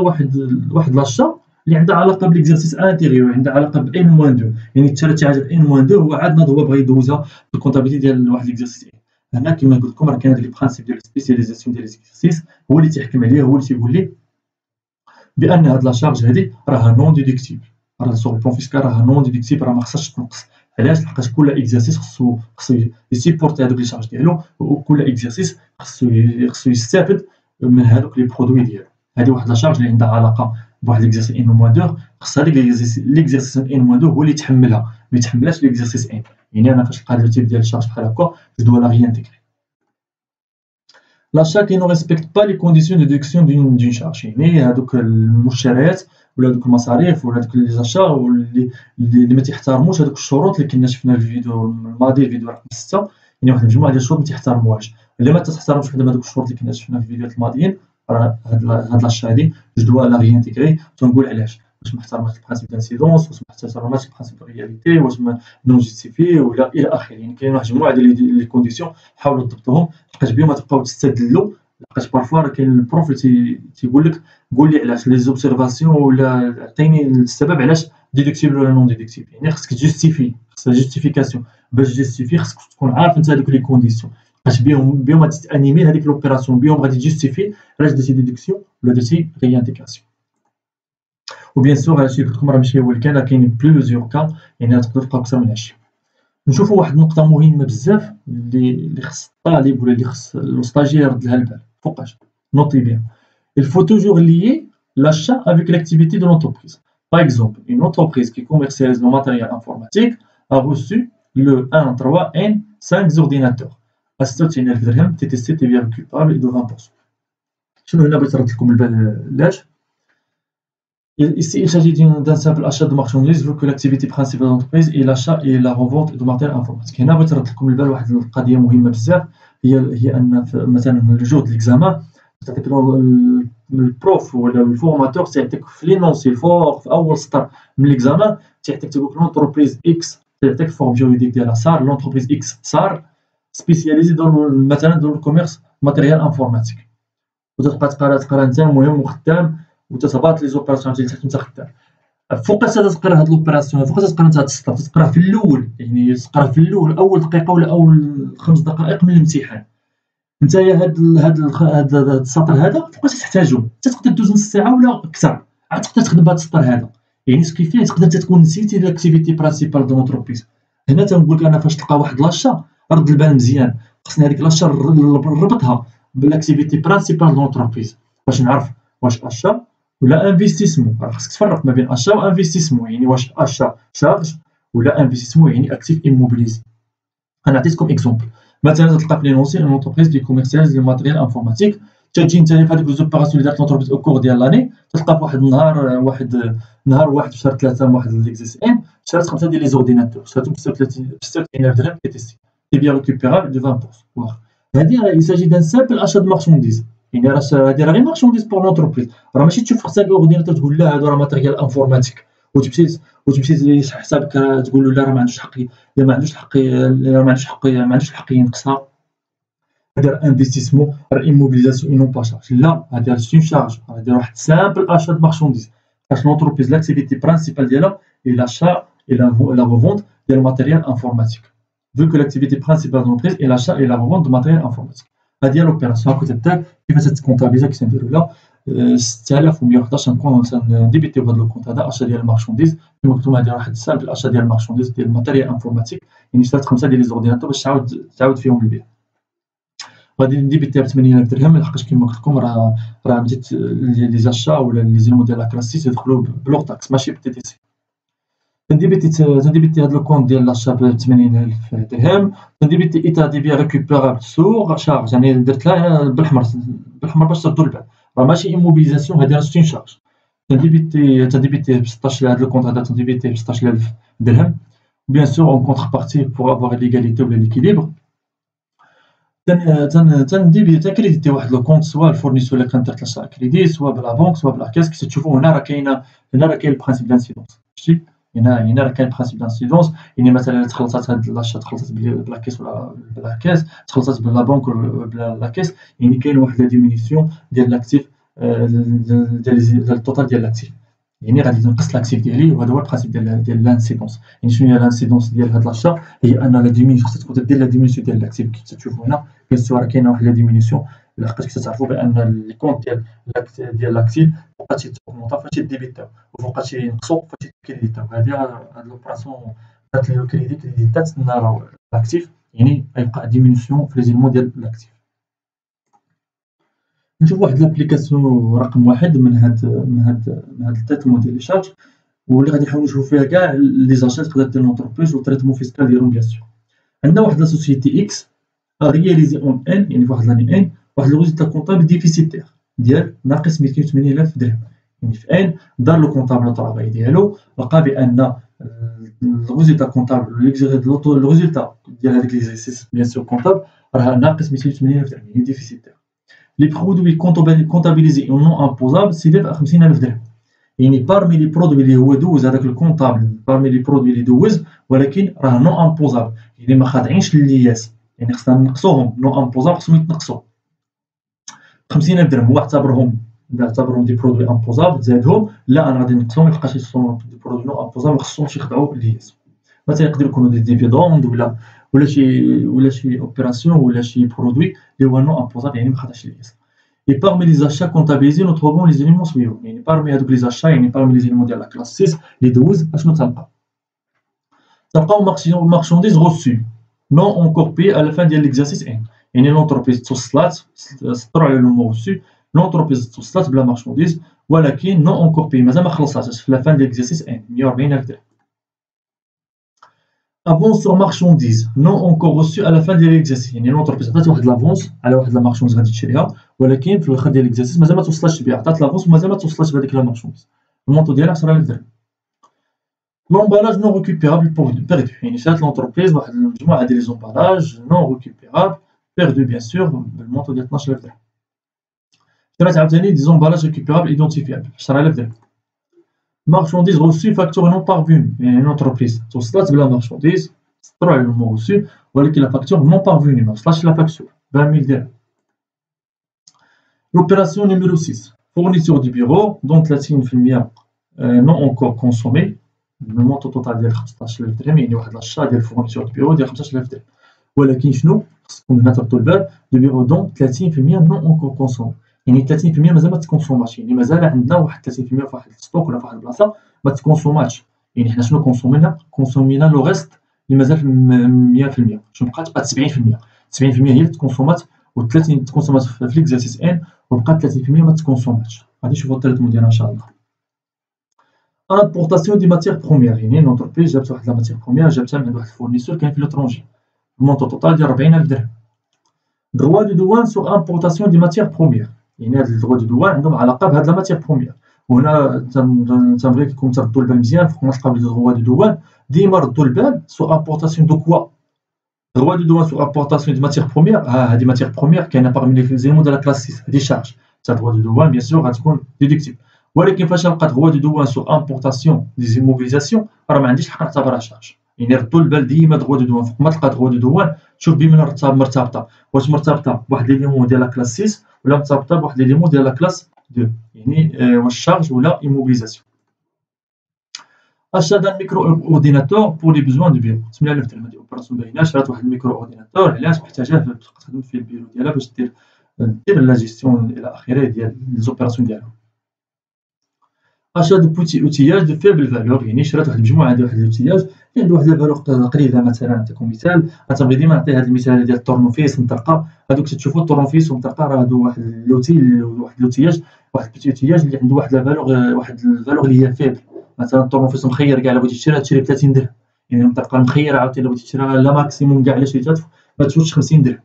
واحد لاشا اللي عندها علاقه بالاكزرسيس انتيريور، عندها علاقه ب N-2، يعني تشرى شي حاجه ب N-2 هو عاد ناض هو بغى يدوزها في الكونطابيلتي ديال واحد الاكزرسيس. هنا كما قلت لكم راه كاين هذاك البرانسيب ديال سبيسياليزاسيون ديال الاكزرسيس هو اللي تيحكم عليه، هو اللي تيقول لي بان هاد لا شارج هادي راها نون ديدكتيبل، راه سوغ البلون فيسكال راها نون ديدكتيبل، راه ما خصهاش تنقص. علاش؟ لحقاش كل اكزرسيس خصو يسيبورتي هادوك لي شارج ديالو، وكل اكزرسيس خصو يستافد من هادوك لي برودوي ديالو. هادي واحد لا شارج اللي عندها علاقه بواحد ليكزرسيس N-2، خص هذاك ليكزرسيس N-2 هو اللي يتحملها، ما يتحملهاش ليكزرسيس N. يعني انا فاش لقى هاد التيب ديال الشارج بحال هكا جو دو لا ريانتيغري. l'achat qui ne respecte pas les conditions de déduction d'une charge، يعني هادوك المشتريات ولا هادوك المصاريف ولا هادوك لي زاشا اللي ما تيحترموش هادوك الشروط اللي كنا شفنا في الفيديو الماضي، الفيديو رقم 6، يعني واحد المجموعه ديال الشروط ما تيحترموهاش. الا ما تحترمش وحده من هادوك الشروط اللي كنا شفنا في الفيديوهات الماضيين، راه هاد لاشا هادي جو دوا لا ريانتيغري. تنقول علاش؟ واش ما احترماتش البرانسيب دانسيدونس، واش ما احترماتش البرانسيب دو رياليتي، واش ما نون جوستيفي ولا الى اخره. يعني كاين واحد المجموعه ديال لي كونديسيون حاولوا تضبطوهم، لحقاش بهم تبقاو تستدلوا. لحقاش بارفوا راه كاين البروف اللي تيقول لك قول لي علاش لي زوبسيرفاسيون ولا عطيني السبب علاش ديدكتيبل ولا نون ديدكتيبل. يعني خصك تجوستيفي، خصها جوستيفيكاسيون. باش تجوستيفي خصك تكون عارف انت هذوك لي كونديسيون، باش بهم غادي تانيمي هذيك لوبيراسيون، بهم غادي تجوستيفي علاش درتي ديدكسيون ولا درتي ريانتيكاسيون. وبيان سور هادشي قلت لكم راه ماشي هو اللي كاين، راه كاينين بلوزيور كا، يعني تقدروا تلقاو اكثر من 20. نشوفوا واحد النقطه مهمه بزاف اللي خص الطالب ولا اللي خص الستاجير يرد لها البال. فوقاش نوتي بيان il faut toujours lier l'achat avec l'activité de l'entreprise. Par exemple, une entreprise qui commercialise le matériel informatique a reçu le 1.3N 5 ordinateurs à 60000 dirhams TTC TVA récupérable de 20%. شنو هنا بغيت نرد لكم البال علاش؟ Ici, il s'agit d'un simple achat de marchandises, vu que l'activité principale de l'entreprise est l'achat et la revente de matériel informatique. هنا بغيت نرد لكم البال واحد القضيه مهمه بزاف، هي ان مثلا الجور د ليكزامان تعطيك البروف ولا الفورماتور تيعطيك في لينونسي الفوق في اول سطر من ليكزامان، تيعطيك تيقول لك لونتربريز اكس، تيعطيك الفورم جوريديك ديالها صار لونتربريز اكس صار سبيسياليزي دون مثلا دون الكوميرس ماتيريال انفورماتيك، وتبقى تقرا انت المهم وخدام وتتباط لي زوبيراسيون ديال انت خدام. فوقاش تقرا هاد لوبيراسيون، فوقاش تقرا انت هاد السطر، تقرا في الاول، يعني تقرا في الاول اول دقيقه ولا اول 5 دقائق من الامتحان. نتايا هاد السطر هذا فوقاش تحتاجو، تقدر دوز نص ساعه ولا اكثر عاد تقدر تخدم بهاد السطر هذا. يعني سكي فيه تقدر تكون نسيتي لاكتيفيتي برانسيبال دو لونتربريز. هنا تنقول لك انا فاش تلقى واحد لاشا رد البال مزيان، خصني هذيك لاشا نربطها بالاكتيفيتي برانسيبال دو لونتربريز باش نعرف واش اشا ولا انفستيسمون. راه خصك تفرق ما بين اشا وانفستيسمون، يعني واش اشا شارج ولا انفستيسمون يعني اكتيف ايموبيليزي. انا عطيتكم اكزومبل، مثلا تلقى في لينونسي اون اونتربريز دي كوميرسياليز لي ماتيريال انفورماتيك، تجي نتايا في هذوك لي زوبيراسيون اللي دارت لونتربريز او كور ديال لاني، تلقى في واحد النهار واحد في شهر 3 واحد ليكزيس ان شرات 5 ديال لي زورديناتور، شراتهم ب 36000 درهم تي تي سي تي بيان ريكوبيرابل دو 20%. هذه راه يساجي دان سامبل اشا دو مارشانديز، يعني راه هذه راه غير مارشانديز بور لونتربريز، راه ماشي تشوف 5 اورديناتور تقول لا هادو راه ماتيريال انفورماتيك وتمشي حسابك تقول له لا راه ما عندوش حق، ما عندوش حق ينقصها. هذا راه انفستيسمون، راه ايموبيليزاسيون اي نون با شارج. لا هذه راه سي شارج، هذه واحد سامبل اشا دو مارشانديز. باش لونتربريز لاكتيفيتي برانسيبال ديالها اي لاشا اي لا ريفونت ديال الماتيريال انفورماتيك، vu que l'activité principale de l'entreprise est l'achat et la revente de matériel informatique. هذه هي لوبيراسيون كنت تبدا كيفاش تكونطابيزا كيفاش نديرو لا 6111 نكون نديبيتيو هذا الكونت هذا اشا ديال المارشانديز. كما قلت لكم هذه واحد سامبل اشا ديال المارشانديز ديال الماتيريال انفورماتيك، يعني شرات 5 ديال لي زورديناتور باش تعاود فيهم البيع. غادي نديبيتيها ب 80000 درهم، لحقاش كما قلت لكم راه مديت لي زاشا ولا لي زيلمون ديال لا كلاسيس يدخلوا بلور تاكس ماشي ب تي تي سي. تنديبيتي هاد الكونت ديال لاشا ب 80000 درهم، تنديبيتي ايتا دي بيان ريكوبيرابل سور شارج، يعني درت لها بالحمر باش تردوا البال، راه ماشي ايموبيليزاسيون، هادي راه ستين شارج. تنديبيتي ب 16 هاد الكونت هذا تنديبيتي ب 16000 درهم، بيان سور اون كونتر بارتي بور افوار ليغاليتي ولا ليكيليبر. تنكريديتي واحد لو كونت سوا الفورنيسور اللي كندير لاشا كريدي، سوا بلا بنك سوا بلا كاس. كي تشوفوا هنا راه كاين البرانسيب دانسيدونس، شتي هنا راه كاين برانسيب دانسيدونس. يعني مثلا تخلصات هاد لاشا تخلصات بلا كيس ولا بلا كاس، تخلصات بلا بنك ولا بلا لا كيس، يعني كاين واحد لا ديمينيسيون ديال لاكتيف ديال التوتال ديال لاكتيف. يعني غادي تنقص لاكتيف ديالي، وهذا هو البرانسيب ديال لانسيدونس. يعني شنو هي لانسيدونس ديال هاد لاشا؟ هي ان لا ديمينيسيون خصها تكون دير لا ديمينيسيون ديال لاكتيف. كي تشوفوا هنا بيان سور راه كاينه واحد لا ديمينيسيون، لحقاش كتعرفوا بان لي كونط ديال لاكتيف فوقاش تيتوغمونطا فاش تيديبيتاو، وفوقاش ينقصوا فاش تيكريديتاو. هذه هاد لوبراسيون دات لي كريديتات راه لاكتيف، يعني غيبقى ديمينيسيون في لي زيلمون ديال لاكتيف. نشوف واحد لابليكاسيون رقم واحد من هاد التريتمون ديال لي شارج، واللي غادي نحاولوا نشوفوا فيها كاع لي زاشات تقدر دير لونتربريز والتريتمون فيسكال ديالهم بيان سور. عندنا واحد لا سوسيتي اكس رياليزي اون ان، يعني في واحد لاني ان، واحد لو ريزولتا كونطابل ديفيسيتير ديال ناقص 280,000 درهم. يعني في ان دار لو كونطابل طرافاي ديالو، لقى بان لو ريزولتا كونطابل لو ريزولتا ديال هذاك ليكزيرسيس بيان سور كونطابل راه ناقص 280,000 درهم، يعني ديفيسيتير. لي برودوي كونطابيليزي اون نون امبوزابل سيليف 50,000 درهم. يعني بارمي لي برودوي اللي هو دوز هذاك الكونطابل، بارمي لي برودوي اللي دوز ولكن راه نون امبوزابل، يعني ما خاضعينش للياس، يعني خصنا نقصوهم. نون امبوزابل خصهم يتنقصوا 50,000 درهم. هو اعتبرهم دي برودوي امبوزابل، زادهم لا انا غادي نقصهم، ميبقاش يصونوا دي برودوي نون امبوزابل، خصهمش يخضعوا للياس. مثلا يقدروا يكونوا دي ديفيدوند ولا شي اوبيراسيون ولا شي برودوي اللي هو نون امبوزابل، يعني ما خاضعش للياس. Et parmi les achats comptabilisés, nous trouvons les éléments suivants. يعني parmi هذوك les achats، يعني parmi les éléments ديال la classe 6 les 12 اشنو تلقى؟ تلقاو marchandises reçues non encore payées à la fin ديال l'exercice 1. يعني l'entreprise توصلات، سطروا على لو reçu، l'entreprise توصلات بلا marchandise ولكن non encore payées، مازال ما خلصاتش في la fin ديال l'exercice 1 140,000 درهم. افونس سور مارشانديز نون اونكور ريسو على فان ديال ليكزارسيس، يعني لونتربريز عطات واحد لافونس على واحد لا مارشانديز غادي تشريها، ولكن في الاخر ديال ليكزارسيس مازال ما توصلاتش بها، عطات لافونس ومازال ما توصلاتش بهذيك لا مارشانديز، المونطو ديالها 10,000 درهم. لومبالاج نون ريكوبيرابل بيردو، يعني شرات لونتربريز واحد المجموعه ديال لي زومبالاج نون ريكوبيرابل بيردو بيان سور بالمونطو ديال 12,000 درهم. شرات عاوتاني دي زومبالاج ريكوبيرابل ايدونتيفيابل 10,000 درهم. مارشانديز روسي فاكتور نون بارفون، يعني لونتربريز توصلات بلا مارشانديز، سطروا على المو روسي ولكن لا فاكتور نون بارفوني، ما وصلاتش لا فاكتور 20,000 درهم. لوبيراسيون نيميرو 6 فورنيتور دي بيرو دون 30% نون اونكور كونسومي، المونطو توتال ديال 15,000 درهم، يعني واحد لاشا ديال فورنيتور دي بيرو ديال 15,000 درهم. ولكن شنو خصكم هنا تردوا البال، دو بيرو دون 30% نون اونكور كونسومي، يعني 30% مازال ما تكونسوماتش، يعني مازال عندنا واحد 30% في واحد الستوك ولا في واحد البلاصه ما تكونسوماتش. يعني حنا شنو كونسومينا لو ريست اللي مازال 100%، شنو بقات 70%. 70% هي اللي تكونسومات و30 تكونسومات في ليكزارسيس ان، وبقات 30% ما تكونسوماتش. غادي نشوفوا التريتمون ديالها ان شاء الله. امبورطاسيون دي ماتيغ بروميير، يعني لونتربريز جابت واحد لا ماتيغ بروميير جابتها من عند واحد الفورنيسور كاين في لوترونجي، المونطو توتال ديال 40,000 درهم. دروا دو دوان سور امبورطاسيون دي ماتيغ بروميير، يعني هاد الدروا دو دوان عندهم علاقه بهاد لا ماتيغ بروميير. وهنا تنبغيكم تردوا البال مزيان فوق ما تلقاو لي دروا دو دوان، ديما ردوا البال سور امبورطاسيون دو كوا. دروا دو دوان سور امبورطاسيون دي ماتيغ بروميير، هادي ماتيغ بروميير كاينه باغمي لي زيلمون ديال لا كلاس 6، هادي شارج تاع دروا دو دوان بيان سور غتكون ديديكتيبل. ولكن فاش نلقى دروا دو دوان سور امبورطاسيون دي زيموبيليزاسيون راه ما عنديش الحق نعتبرها شارج. يعني ردوا البال ديما دروا دو دوان فوق ما تلقى دروا دو دوان شوف بمن مرتبطه، واش مرتبطه بواحد ليليمون ديال لا كلاس 6 ولا مرتبطه بواحد ليليمون ديال لا كلاس 2، يعني واش شارج ولا ايموبيليزاسيون. achat d'un micro-ordinateur pour les besoins du bureau 8,000 درهم. هذه اوبراسيون باينه، شرات واحد الميكرو اورديناتور علاش محتاجاه باش تخدم في البيرو ديالها باش دير لا جيستيون الى اخره ديال لي زوبيراسيون ديالها. achat de petits outillages de faible valeur، يعني شرات واحد المجموعه ديال واحد الاوتياج اللي عنده واحد الفالور قليله. مثلا نعطيكم مثال، غنبغي ديما نعطي هذا المثال ديال الطورنوفيس مطرقه، هذوك تشوفوا الطورنوفيس ومطرقه راه هادو واحد لوتي واحد الاوتياج واحد البيتي اوتياج اللي عنده واحد الفالور، واحد الفالور اللي هي فيبل. مثلا الطورنوفيس مخير كاع بغيتي تشري ب 30 درهم، يعني المطرقه المخيره عاوتاني بغيتي تشريها لا ماكسيموم كاع الا شريتها ما تفوتش 50 درهم.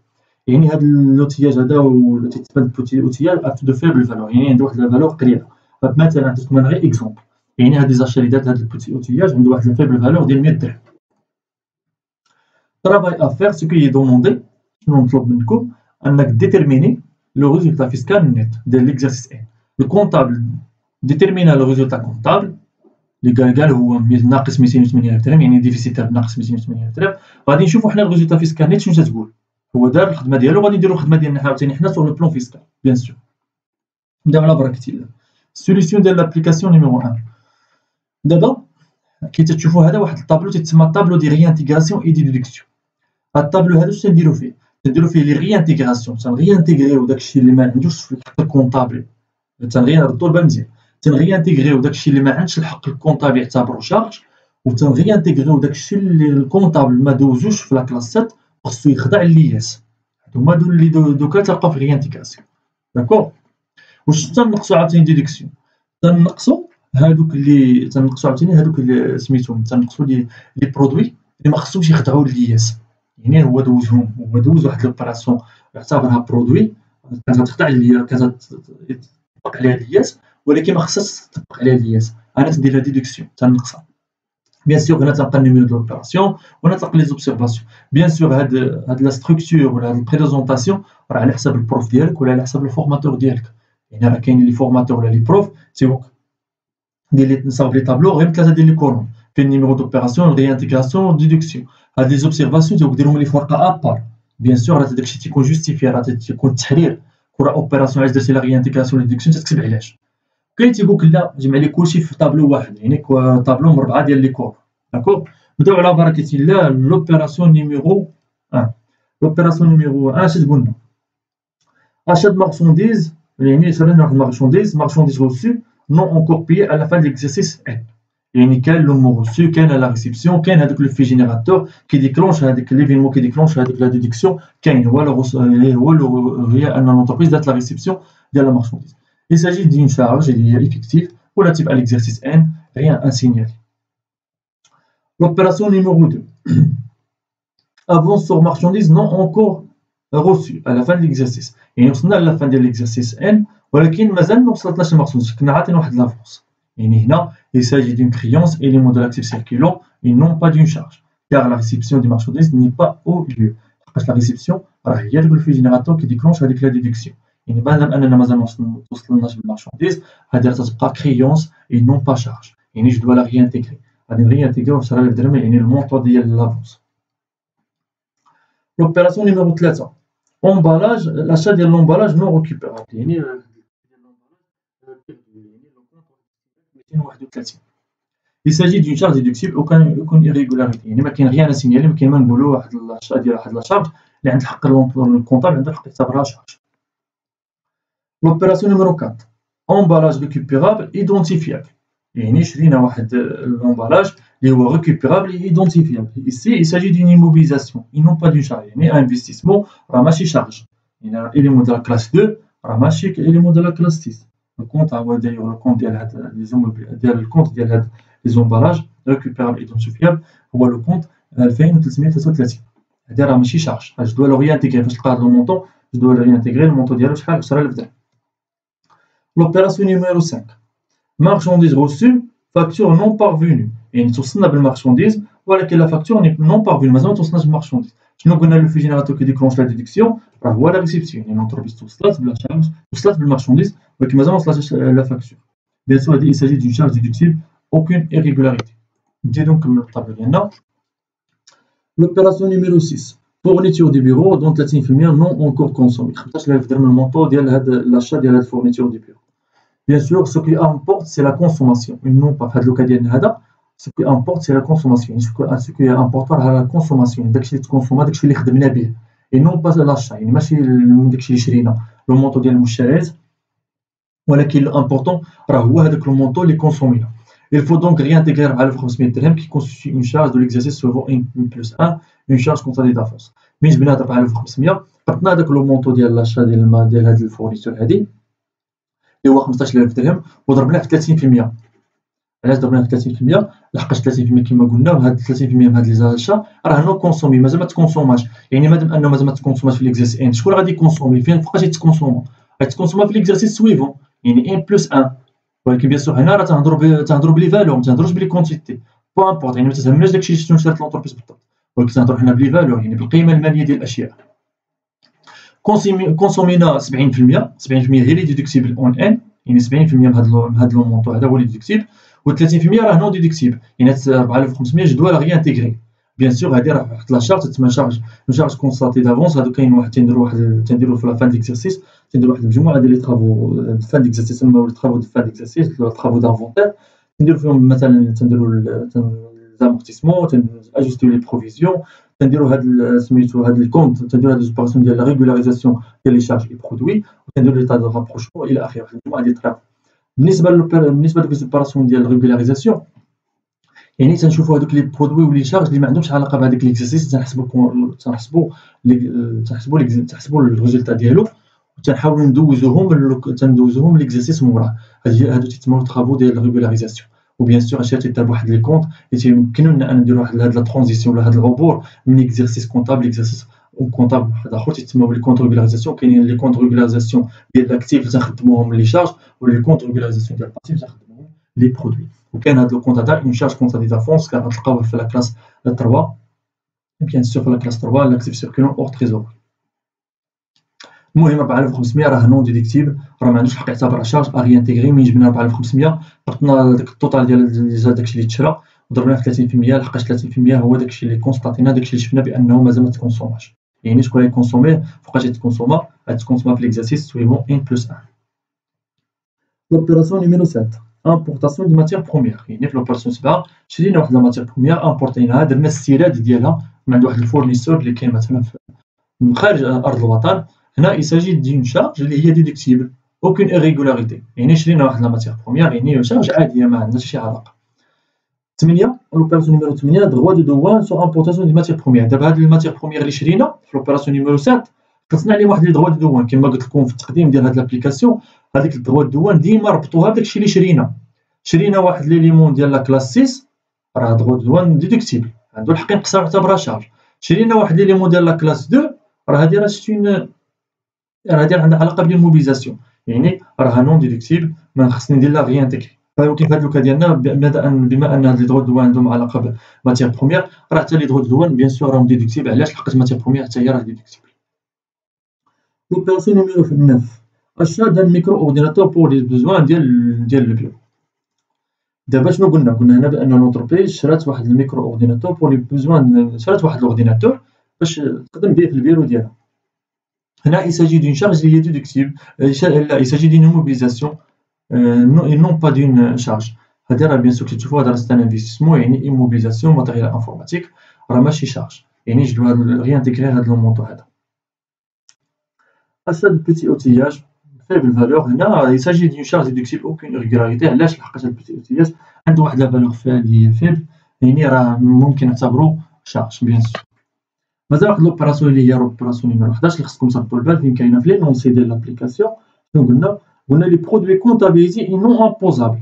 يعني هذا الاوتياج هذا ولا تيتبان بوتي اوتياج دو فيبل فالور، يعني عنده واحد الفالور قليله. مثلا عطيتكم انا غير اكزومبل، يعني هاد لي زاشا اللي دارت هاد البوتي اوتياج عنده واحد الفيبل فالور ديال 100 درهم. travail à faire ce qui est demandé، شنو نطلب منكم انك ديتيرميني لو ريزولتا فيسكال نيت ديال ليكزارسيس 1. لو كونطابل ديتيرمينا لو ريزولتا كونطابل اللي قال هو ناقص 280,000 درهم، يعني ديفيسيتير ناقص 280,000 درهم. غادي نشوفوا حنا الريزولتا فيسكال نيت شنو تتقول. هو دار الخدمه ديالو، غادي نديروا الخدمه ديالنا عاوتاني حنا سور لو بلون فيسكال بيان سور. نبداو على بركه الله. السوليسيون ديال لابليكاسيون نيميرو 1. دابا كي تتشوفوا هذا واحد الطابلو تيتسمى طابلو دي ريانتيغراسيون اي دي ديدكسيون. هاد الطابلو هذا شنو تنديروا فيه؟ تنديروا فيه لي ريانتيغراسيون، تنغيانتيغريو داكشي اللي ما عندوش في الحق الكونطابل، تنغيردو البال مزيان، تنغيانتيغريو داكشي اللي ما عندش الحق الكونطابل يعتبرو شارج، وتنغيانتيغريو داكشي اللي الكونطابل ما دوزوش في لا كلاس 7 خصو يخضع للياس. هادوما اللي دوكا تلقاو في ريانتيغراسيون. داكور. واش تنقصو عاوتاني ديدكسيون؟ تنقصو هادوك اللي هادوك اللي سميتهم، تنقصو لي برودوي اللي ما خصهمش يخضعوا للياس، يعني هو دوز واحد لوبيراسيون يعتبرها برودوي كتخضع ليا كتطبق عليها الياس، ولكن ما خصهاش تطبق عليها الياس. انا تندير لها ديدكسيون تنقصها. بيان سور هنا تلقى النيميرو دو لوبيراسيون وهنا تلقى لي زوبسيرفاسيون. بيان سور هاد لا ستركتور ولا هاد البريزونطاسيون راه على حساب البروف ديالك ولا على حساب الفورماتور ديالك. يعني راه كاين لي فورماتور ولا لي بروف تيقولك دير لي نصاوب لي طابلو غير ثلاثه ديال لي كولون، فين النيميرو دوبيراسيون ريانتيغراسيون ديدكسيون. هاد لي زوبسيرفاسيون تيقولك ديرهم لي في ورقه ابار. بيان سور راه داكشي تيكون جوستيفي، راه تيكون التحرير كره اوبيراسيون علاش درتي لا ريانتيغراسيون ديدكسيون تكتب علاش. كاين تيقولك لا جمع لي كلشي في طابلو واحد، يعني طابلو مربعه ديال لي كور. داكور. نبداو على بركه الله. لوبيراسيون نيميرو 1. لوبيراسيون نيميرو 1 اش تقولنا؟ achat de marchandises يعني شرينا واحد marchandise reçue non encore payée à la fin de l'exercice N. يعني كان لو مون reçu، كان لا ريسبسيون، كان هذاك لو في جينيراتور كي ديكلونش هذاك ليفينمون كي ديكلونش هذيك لا ديدكسيون، كاين هي ان لونتربريز دات لا ريسبسيون ديال لا marchandise. Il s'agit d'une charge اللي هي effective relative à l'exercice N, rien à signaler. L'opération numéro 2. Avance sur marchandise non encore reçu à la fin de l'exercice. يعني وصلنا لا فان ديال l'exercice N ولكن مازال ما وصلتناش للمارشانديز، كنا عاطين واحد لافونس. يعني هنا il s'agit d'une créance et les mots de l'actif circulant et non pas d'une charge, car la réception du marchandise n'est pas au lieu. حقاش la réception راه هي داك الفي جينيراتور كي ديكلونش هذيك لا ديدكسيون. يعني مادام اننا مازال ما وصلناش للمارشانديز هذه راه تتبقى créance et non pas charge. يعني جو دوا لا ريانتيغري، غادي نريانتيغريو 10000 درهم يعني المونطون ديال لافونس. L'opération numéro 3. Emballage, l'achat de l'emballage non récupérable. يعني Il s'agit d'une charge déductible aucune irrégularité. يعني ما كاين غير سينيالي، ما كاين ما نقولوا واحد الشا ديال واحد لا شارج اللي عند الحق الكونطابل عنده الحق يعتبرها شارج. L'opération numéro 4. Emballage récupérable identifiable. يعني شرينا واحد l'emballage اللي هو récupérable et identifiable. Ici il s'agit d'une immobilisation et non pas d'une charge. يعني investissement راه ماشي شارج. يعني élément de la classe 2 راه ماشي élément de la classe 6. Le compte هو داير الكونت ديال هاد ديال الكونت ديال هاد لي زومبالاج récupérable identifiable هو لو كونت 2333. هادي راه ماشي شارج. جو دو لو ريانتيغري فاش تلقى هاد لو مونطون، جو دو ريانتيغري المونطون ديالو شحال 10000 درهم. L'opération numéro 5. Marchandise reçue, facture non parvenue. يعني توصلنا بالمارشانديز ولكن لا فاكتور نون بارفيني، مازال ما توصلناش بالمارشانديز. شنو قلنا لو في جينيراتور كي ديكلونش لا ديدكسيون راه هو لا ريسبسيون، يعني لونتربريز توصلت بلا شارج، وصلت بالمارشانديز ولكن مازال ما وصلتش لا فاكتور. بيان سور هادي il s'agit d'une charge déductible aucune irrégularité. نزيدو نكملو الطابلو ديالنا. L'opération numéro 6. Fourniture du bureau dont 30% non encore consommé. 15000 درهم المونطون ديال هاد لاشا ديال هاد فورنيتور دي بيرو. Bien sûr, ce qui importe, c'est la consommation. Et non pas في هذا الوقت ديالنا هذا. Ce qui importe, c'est la consommation. Ce qui est important, c'est la consommation. داكشي اللي تكونسوما، داكشي اللي خدمنا به. Et non pas l'achat. يعني ماشي داكشي اللي شرينا. لو مونطون ديال المشتريات. ولكن الامبورطون راه هو هذاك لو مونطون اللي كونسومينا. Il faut donc réintégrer 4500 درهم qui constitue une charge de l'exercice solvant N plus 1, une charge constatée d'avance. من جبنا 4500 قطنا هذاك لو مونطون ديال لاشا ديال هاد الفورنيتور هادي اللي هو 15000 درهم وضربناه في 30%. علاش ضربناه في 30%؟ لحقاش 30% كما قلنا هاد 30% من هاد لي زاشا راه نو كونسومي، مازال ما تكونسوماش. يعني مادام انه مازال ما تكونسوماش في ليكزيرسيس ان، شكون غادي يكونسومي؟ فين فوقاش يتكونسوما؟ غيتكونسوما في ليكزيرسيس سويفون، يعني ان بلس 1. ولكن بيان سور هنا راه تنهضروا بلي فالور، ما تنهضروش بلي كونتيتي. بو امبورط، يعني ما تهمناش داكشي شنو شرات لونتربريز بالضبط، ولكن تنهضروا حنا بلي فالور، يعني بالقيمه الماليه ديال الاشياء. كونسومينا 70%، 70% هي اللي ديدكتيبل اون ان، يعني 70% من هاد لو مونطون هذا هو اللي ديدكتيبل، و 30% راه نون ديدكتيبل، يعني هاد 4500 جدوى راه غي انتيغري. بيان سور هادي راه واحد لا شارج تسمى شارج كونستاتي دافونس. هادو كاين واحد تنديرو في لا فان ديكزارسيس، تنديرو واحد المجموعه ديال لي طرافو فان ديكزارسيس تسموا لي طرافو دو فان ديكزارسيس، لو طرافو دانفونتير. تنديرو فيهم مثلا تنديرو زامورتيسمون، تناجستيو لي بروفيزيون، تنديرو هاد سميتو هاد الكونت، تنديرو هاد ليزوبيراسيون ديال لا ريغولاريزاسيون ديال لي شارج اي برودوي، وتنديرو ليطا دو رابروشمون الى اخره. واحد المجموعه ديال الطرافو. بالنسبه لدوك ليزوبيراسيون ديال الريغولاريزاسيون، يعني تنشوفوا هذوك لي برودوي ولي شارج اللي ما عندهمش علاقه بهذاك ليكزارسيس، تنحسبوا الريزولتا ديالو، وتنحاولوا ندوزوهم ليكزارسيس موراه. هادو تيتسموا طرافو ديال الريغولاريزاسيون. وبيان سور هادشي تيدار بواحد لي كونط اللي تيمكنوا لنا ان نديروا واحد لا ترانزيسيون ولا هاد العبور من اكزارسيس كونطابل ليكزارسيس كونطابل واحد اخر تيتسموا لي كونط ريغولاريزاسيون. كاينين لي كونط ريغولاريزاسيون ديال لاكتيف اللي تنخدموهم لي شارج، ولي كونط ريغولاريزاسيون ديال الباسيف تنخدموهم لي برودوي. وكان هاد لو كونط هذا اون شارج كونطابل دافونس كتلقاوه في لا كلاس 3. بيان سور في لا كلاس 3 لاكتيف سيركولون اور تريزور. المهم 4500 راه نون ديديكتيبل، راه ما عندوش الحق يعتبرها شارج اغي انتيغري. من جبنا 4500 حطنا داك التوتال ديال داكشي اللي تشرا وضربناه في 30%، لحقاش 30% هو داكشي اللي كونستاتينا، داكشي اللي شفنا بانه مازال ما تكونسوماش. يعني شكون غيكونسوميه فوقاش غتكونسوما، غتكونسوما في ليكزارسيس سويفون ان بلس 1. لوبيراسيون نيميرو 7 امبورطاسيون دي ماتيير بروميير. يعني في لوبيراسيون 7 شرينا واحد لا ماتيير بروميير امبورتيناها، درنا السيراد ديالها من عند واحد الفورنيسور اللي كاين مثلا من خارج ارض الوطن. هنا يساجي ديون شارج اللي هي ديدكتيبل اوكين ايريغولاريتي، يعني شرينا واحد لا ماتيير بروميير يعني شارج عاديه ما عندناش شي علاقه. 8 لوبيراسيون نيميرو 8 دروا دو دوان سو امبورطاسيون دي ماتيير بروميير. دابا هاد الماتيير بروميير اللي شرينا في لوبيراسيون نيميرو 7 خصنا عليه واحد لي دروا دو دوان. كما قلت لكم في التقديم ديال هاد لابليكاسيون، هذيك الدروا دو دوان ديما ربطوها بداكشي اللي شرينا واحد ليليمون ديال لا كلاس 6 راه دروا دو دوان ديدكتيبل، عنده الحق ينقصها ويعتبرها شارج. شرينا واحد ليليمون ديال لا كلاس 2 راه هادي راه عندها علاقه بالموبيليزاسيون، يعني راه نون ديدكتيبل، ما خصني ندير لا غي انتيغري. ولكن في هاد لوكا ديالنا بما ان هاد لي دروا دوان عندهم علاقه بماتيير بروميير، راه حتى لي دروا دوان بيان سور راهم ديدكتيبل. علاش؟ لحقاش ماتيير بروميير حتى هي راه ديدكتيبل. لوبيراسيون نيميرو 9 achat d'un micro-ordinateur pour les besoins ديال البيرو. دابا شنو قلنا هنا بان لونتربريز شرات واحد الميكرو اورديناتور بور لي بوزوان، شرات واحد الاورديناتور باش تخدم به في البيرو ديالها. هنا il s'agit d'une charge اللي هي ديدكتيبل، لا il s'agit d'une mobilisation et non pas d'une charge. هادي راه بيان سور كتشوفوا هذا راه سي ان انفستيسمون، يعني ايموبيليزاسيون ماتيريال انفورماتيك، راه ماشي شارج، يعني جو دو غي انتيغري هاد لو مونطو هذا. achat de petit outillage faible valeur. هنا il s'agit d'une charge déductible aucune irrégularité. علاش؟ لحقاش هاد البيتي اوتياج عنده واحد لا فالور اللي هي فيبل، يعني راه ممكن نعتبرو شارج بيان سور. مازال واحد لوبيراسيون اللي هي لوبيراسيون نيميرو 11 اللي خصكم تردوا البال فين كاينه في لي نونسي ديال لابليكاسيون. شنو قلنا لي برودوي كونتابيليزي اي نون امبوزابل،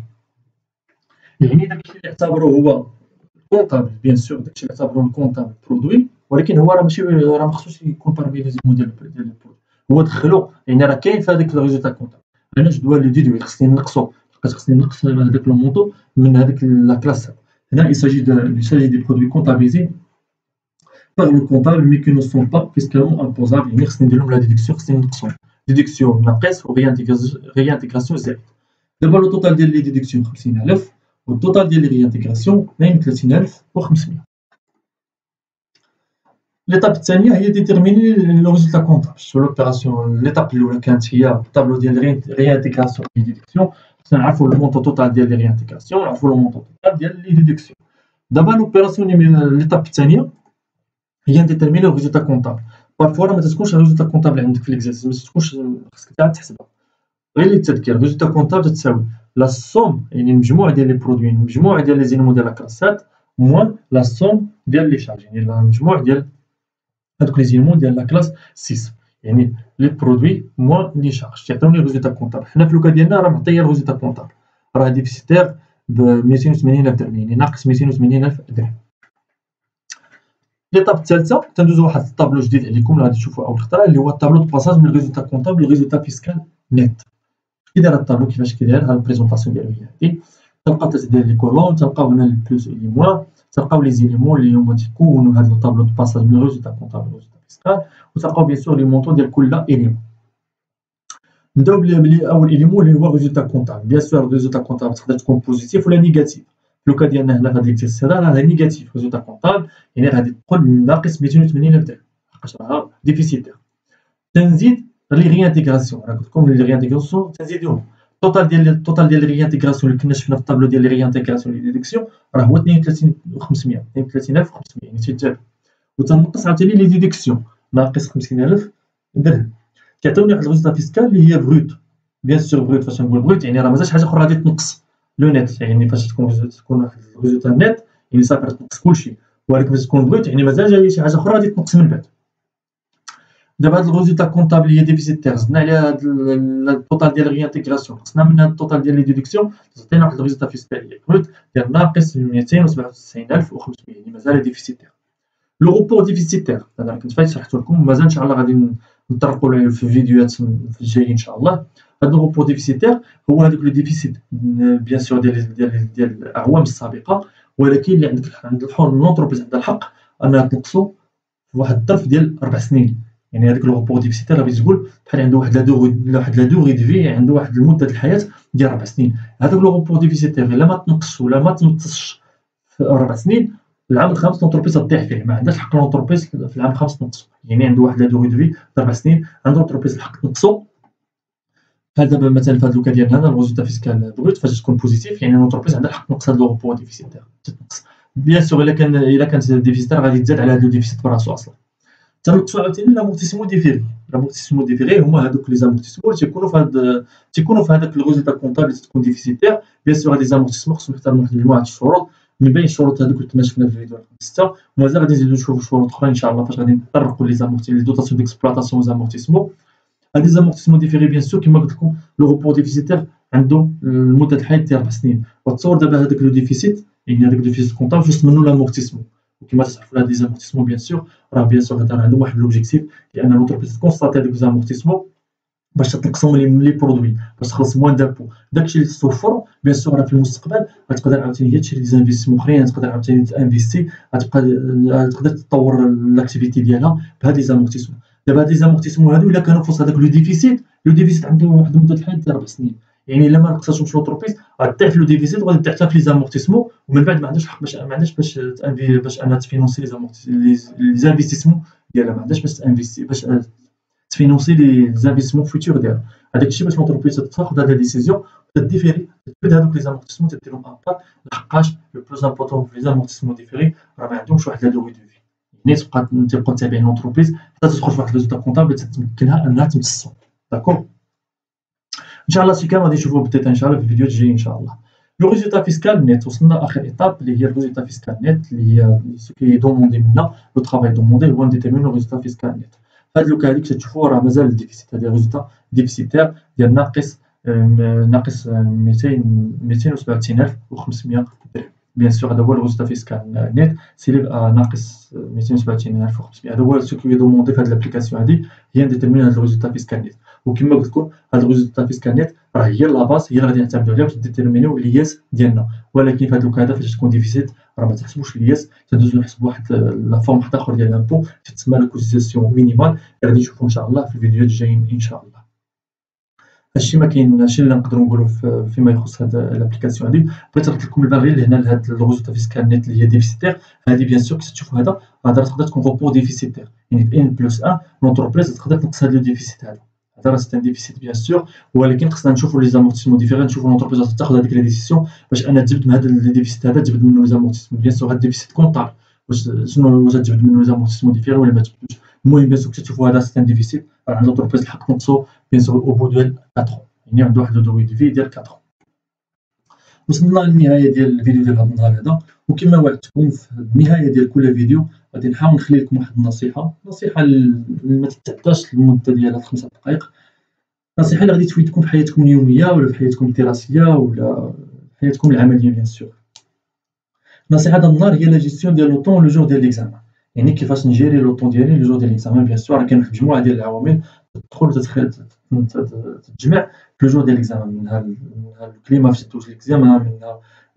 يعني داكشي اللي اعتبروه هو كونطابل بيان سور، داكشي اللي اعتبروه كونطابل برودوي، ولكن هو راه ماشي راه ما خصوش يكونطابيليزي ديال البرودوي، هو دخلو يعني راه كاين في هذاك الريزولتا كونطابل. انا جو دوا لو ديدوي، خصني نقصو، خصني نقص هذاك لو مونطو من هذيك لا كلاس. هنا il s'agit des produits comptabilisés par le comptable mais qui ne sont pas fiscalement imposables، يعني خصني ندير لهم لا ديدكسيون، خصني نقصهم ديدكسيون ناقص و ريانتيغراسيون زائد. دابا لو توتال ديال لي ديدكسيون 50000 والتوتال ديال لي ريانتيغراسيون 32500. ليطاب الثانيه هي ديتيرميني لو ريزولتا كونطابل سو لوبيراسيون. ليطاب الاولى كانت هي الطابلو ديال ريانتيغراسيون لي ديدكسيون، خصنا نعرفوا لو مونطو توتال ديال لي ريانتيغراسيون، نعرفوا لو مونطو توتال ديال لي ديدكسيون. دابا لوبيراسيون ليطاب الثانيه هي ديتيرميني لو ريزولتا كونطابل. بارفوا راه ما تكونش الريزولتا كونطابل عندك في ليكزارسيس، ما تكونش خصك حتى تحسبها، غير للتذكير. الريزولتا كونطابل تساوي لا سوم، يعني المجموع ديال لي برودوي، المجموع ديال لي زينمون ديال لا كلاسات موان لا سوم ديال لي شارج، يعني المجموع ديال هادوك لي زينمون ديال لا كلاس 6، يعني لي برودوي موان لي شارج تيعطيوني الريزولتا كونطابل. حنا في لوكا ديالنا راه معطيه الريزولتا كونطابل راه ديفيسيتير ب 280000 درهم، يعني ناقص 280000 درهم. ليطاب الثالثه تندوزو واحد الطابلو جديد عليكم اللي غادي تشوفوا اول خطره، اللي هو الطابلو دو باساج من ريزولتا كونطابل لريزولتا فيسكال نيت. كي داير الطابلو كيفاش كيداير، ها البريزونطاسيون ديالو هي هادي. تلقاو تدير لي كولون، تلقاو هنا لي بلوس و لي موان، تلقاو لي زيليمون اللي هما تيكونوا هاد الطابلو دو باساج من ريزولتا كونطابل لريزولتا فيسكال، وتلقاو بيان سور لي مونطون ديال كل اليمون. نبداو بلي اول اليمون اللي هو ريزولتا كونطابل. بيان سور ريزولتا كونطابل تقدر تكون بوزيتيف ولا نيجاتيف. في لوكا ديالنا هنا في هاد ليكزيرسيس هذا راه نيجاتيف ريزولتا كونطابل، يعني غادي تكون ناقص 280 درهم لحقاش راها ديفيسيتير. تنزيد لي ريانتيغراسيون، راه قلت لكم لي ريانتيغراسيون تنزيدوهم. التوتال ديال لي ريانتيغراسيون اللي كنا شفنا في الطابلو ديال لي ريانتيغراسيون لي ديدكسيون راه هو 32500 يعني تيتابع. وتنقص عاوتاني لي ديدكسيون ناقص 50000 درهم، كيعطيوني واحد الريزولتا فيسكال اللي هي بروت. بيان سور بروت، فاش نقول بروت يعني راه مازالش حاجه اخرى غادي تنقص لو نيت، يعني فاش تكون واحد الريزولتا نيت يعني صافي راه تنقص كلشي، ولكن فاش تكون بروت يعني مازال جاي شي حاجه اخرى غادي تنقص من بعد. دابا هاد الريزولتا كونطابل هي ديفيسيتير، زدنا عليها هاد التوتال ديال ريانتيغراسيون، قسنا منها التوتال ديال لي ديدكسيون، تعطينا واحد الريزولتا فيسكال هي بروت ديال ناقص 297500 يعني مازال ديفيسيتير. لو روبور ديفيسيتير هذا كنت فايت شرحته لكم، مازال ان شاء الله غادي نطرقوا له في الفيديوهات في الجايين ان شاء الله. هاد لو روبور ديفيسيتير هو هذوك لو ديفيسيت بيان سور ديال الاعوام السابقه، ولكن اللي عند لونتربريز عندها الحق انها تنقصو في واحد الظرف ديال 4 سنين. يعني هذاك لو روبور ديفيسيتير بغيت تقول بحال عنده واحد لا دوغي دو في، عنده واحد المده الحياه ديال 4 سنين. هذاك لو روبور ديفيسيتير الا ما تنقصش ولا ما تنقصش في 4 سنين، العام الخامس لونتربريز تطيح فيه، ما عندهاش الحق لونتربريز في العام الخامس تنقصو. يعني عنده واحد لا دوغي دو في 4 سنين، عنده لونتربريز الحق تنقصو. بحال دابا مثلا في هاد لوكا ديالنا هنا الريزولتا فيسكال بروت فاش تكون بوزيتيف يعني لونتربريز عندها الحق تنقص هاد لو روبور ديفيسيتير تنقص. بيان سور الا كانت ديفيسيتير غادي تزاد على هاد لو ديفيسيت براسو اصلا. تنقصوا عاوتاني لامورتيسمون ديفيري. لامورتيسمون ديفيري هما هادوك لي زامورتيسمون اللي تيكونوا في هذاك الريزولتا كونطابل اللي تكون ديفيسيتير. بيان سور هاد لي زامورتيسمون خصهم يحترموا واحد مجموعه الشروط، من بين الشروط هذوك اللي كنا شفنا في الفيديو رقم 6، ومازال غادي نزيدو نشوفوا شروط اخرى ان شاء الله فاش غادي نطرقوا لي دوطاسيون ديكسبلوطاسيون زامورتيسمون. هاد لي زامورتيسمون ديفيري بيان سور كيما قلت لكم لو روبور ديفيسيتير عنده المده الحياه ديال 4 سنين، وتصور دابا هذاك لو ديفيسيت يعني هذاك ديفيسيت كونطابل جوست منو لامورتيسمون. وكما تعرفوا هاد لي زامورتيسمون بيان سور هذا عندهم واحد لوبجيكتيف، لان لونتربريز كونستاتي هادوك زامورتيسمون باش تنقصهم من لي برودوي باش تخلص موان دابو. داكشي اللي توفر بيان سور راه في المستقبل غتقدر عاوتاني هي تشري دي زانفيستيسمون اخرين، تقدر عاوتاني تانفيستي، تقدر تطور لاكتيفيتي ديالها بهاد لي زامورتيسمون. دابا هاد لي زامورتيسمون هادو الا كانوا في وسط هذاك لو ديفيسيت عنده واحد المده الحياه ديال 4 سنين، يعني الا ما نقصاتهمش لونتربريز غتطيح في لو ديفيسيت وغادي تطيح حتى في لي زامورتيسمون، ومن بعد ما عندهاش الحق باش انها تفينونسي لي زانفيستيسمون ديالها، ما عندهاش باش تانفيستي باش تفينونسي لي زانفيستيسمون فيتور ديالها. هذاك الشيء باش لونتربريز تاخذ هاد لا ديسيزيون تديفيري تبد هذوك لي زامورتيسمون تديرهم ابار، لحقاش لو بلوز امبورطون في لي زامورتيسمون ديفيري راه ما عندهمش واحد لا دوغي دو في، يعني تبقى تابعين لونتربريز حتى تدخل في واحد ريزولتا كونطابل تمكنها انها تمتصو. داكور ان شاء الله شي كان غادي نشوفوه بتيتا ان شاء الله في الفيديو الجاي ان شاء الله. لو ريزولتا فيسكال نيت وصلنا اخر ايطاب اللي هي الريزولتا فيسكال نيت اللي هي سو كي دوموندي منا لو طرافاي دوموندي هو نديتيرمينو ريزولتا فيسكال نيت. هاد لوكا هاديك تشوفوا راه مازال الديفيسيت، هذا ريزولتا ديفيسيتير ديال ناقص 297500 درهم. بيان سور هذا هو الريزولتا فيسكال نيت سيليف ناقص 297500. هذا هو سو كي دوموندي في هاد لابليكاسيون هادي هي نديتيرمينو هاد الريزولتا فيسكال نيت. وكما قلت لكم هاد الريزولتا فيسكال نيت راه هي لا باس، هي اللي غادي نعتمدوا عليها باش ديتيرمينيو الياس ديالنا. ولكن في هاد لوكا هذا فاش تكون ديفيسيت راه ما تحسبوش الياس، تدوزو نحسبوا واحد لا فورم واحد اخر ديال لامبو تسمى لا كوتيزاسيون مينيمال اللي غادي نشوفو ان شاء الله في الفيديوهات الجايين ان شاء الله. هادشي ما كاين، هادشي اللي نقدروا نقولوا فيما يخص هاد لابليكاسيون هادي. بغيت نرد لكم البال غير لهنا لهاد الريزولتا فيسكال نيت اللي هي ديفيسيتير هادي. بيان سور كي تشوفوا هذا تقدر تكون روبور ديفيسيتير، يعني ب ان بلس 1 لونتربريز تقدر تنقص هاد لو ديفيسيت هذا. هذا راه سيت ان ديفيسيت بيان سور، ولكن خصنا نشوفوا لي زامورتيسمون ديفيرون، نشوفوا لونتربريز تاخذ هذيك لا ديسيسيون باش انها تجبد من هذا لي ديفيسيت هذا تجبد منه لي زامورتيسمون. بيان سور هاد ديفيسيت كونطابل واش تجبد منه لي زامورتيسمون ديفيرون ولا ما تجبدوش. المهم بيان سور كي تشوفوا هذا سيت ان ديفيسيت راه عند لونتربريز الحق تنقصو بيان سور او بو ديال 4 يعني عنده واحد لو دوغي دو في ديال 4. وصلنا للنهايه ديال الفيديو ديال هذا النهار هذا، وكما وعدتكم في النهايه ديال كل فيديو غادي نحاول نخلي لكم واحد النصيحه اللي ما تتعداش المده ديالها 5 دقائق، نصيحه اللي غادي تفيدكم في حياتكم اليوميه ولا في حياتكم الدراسيه ولا في حياتكم العمليه. بيان سور النصيحه هذا النهار هي لا جيستيون ديال لو طون لو جور ديال ليكزامان، يعني كيفاش نجيري لو طون ديالي لو جور ديال ليكزامان. بيان سور راه كاين واحد المجموعه ديال العوامل تدخل تتجمع لو جور ديال ليكزامان، منها الكليما فاش دوز ليكزامان،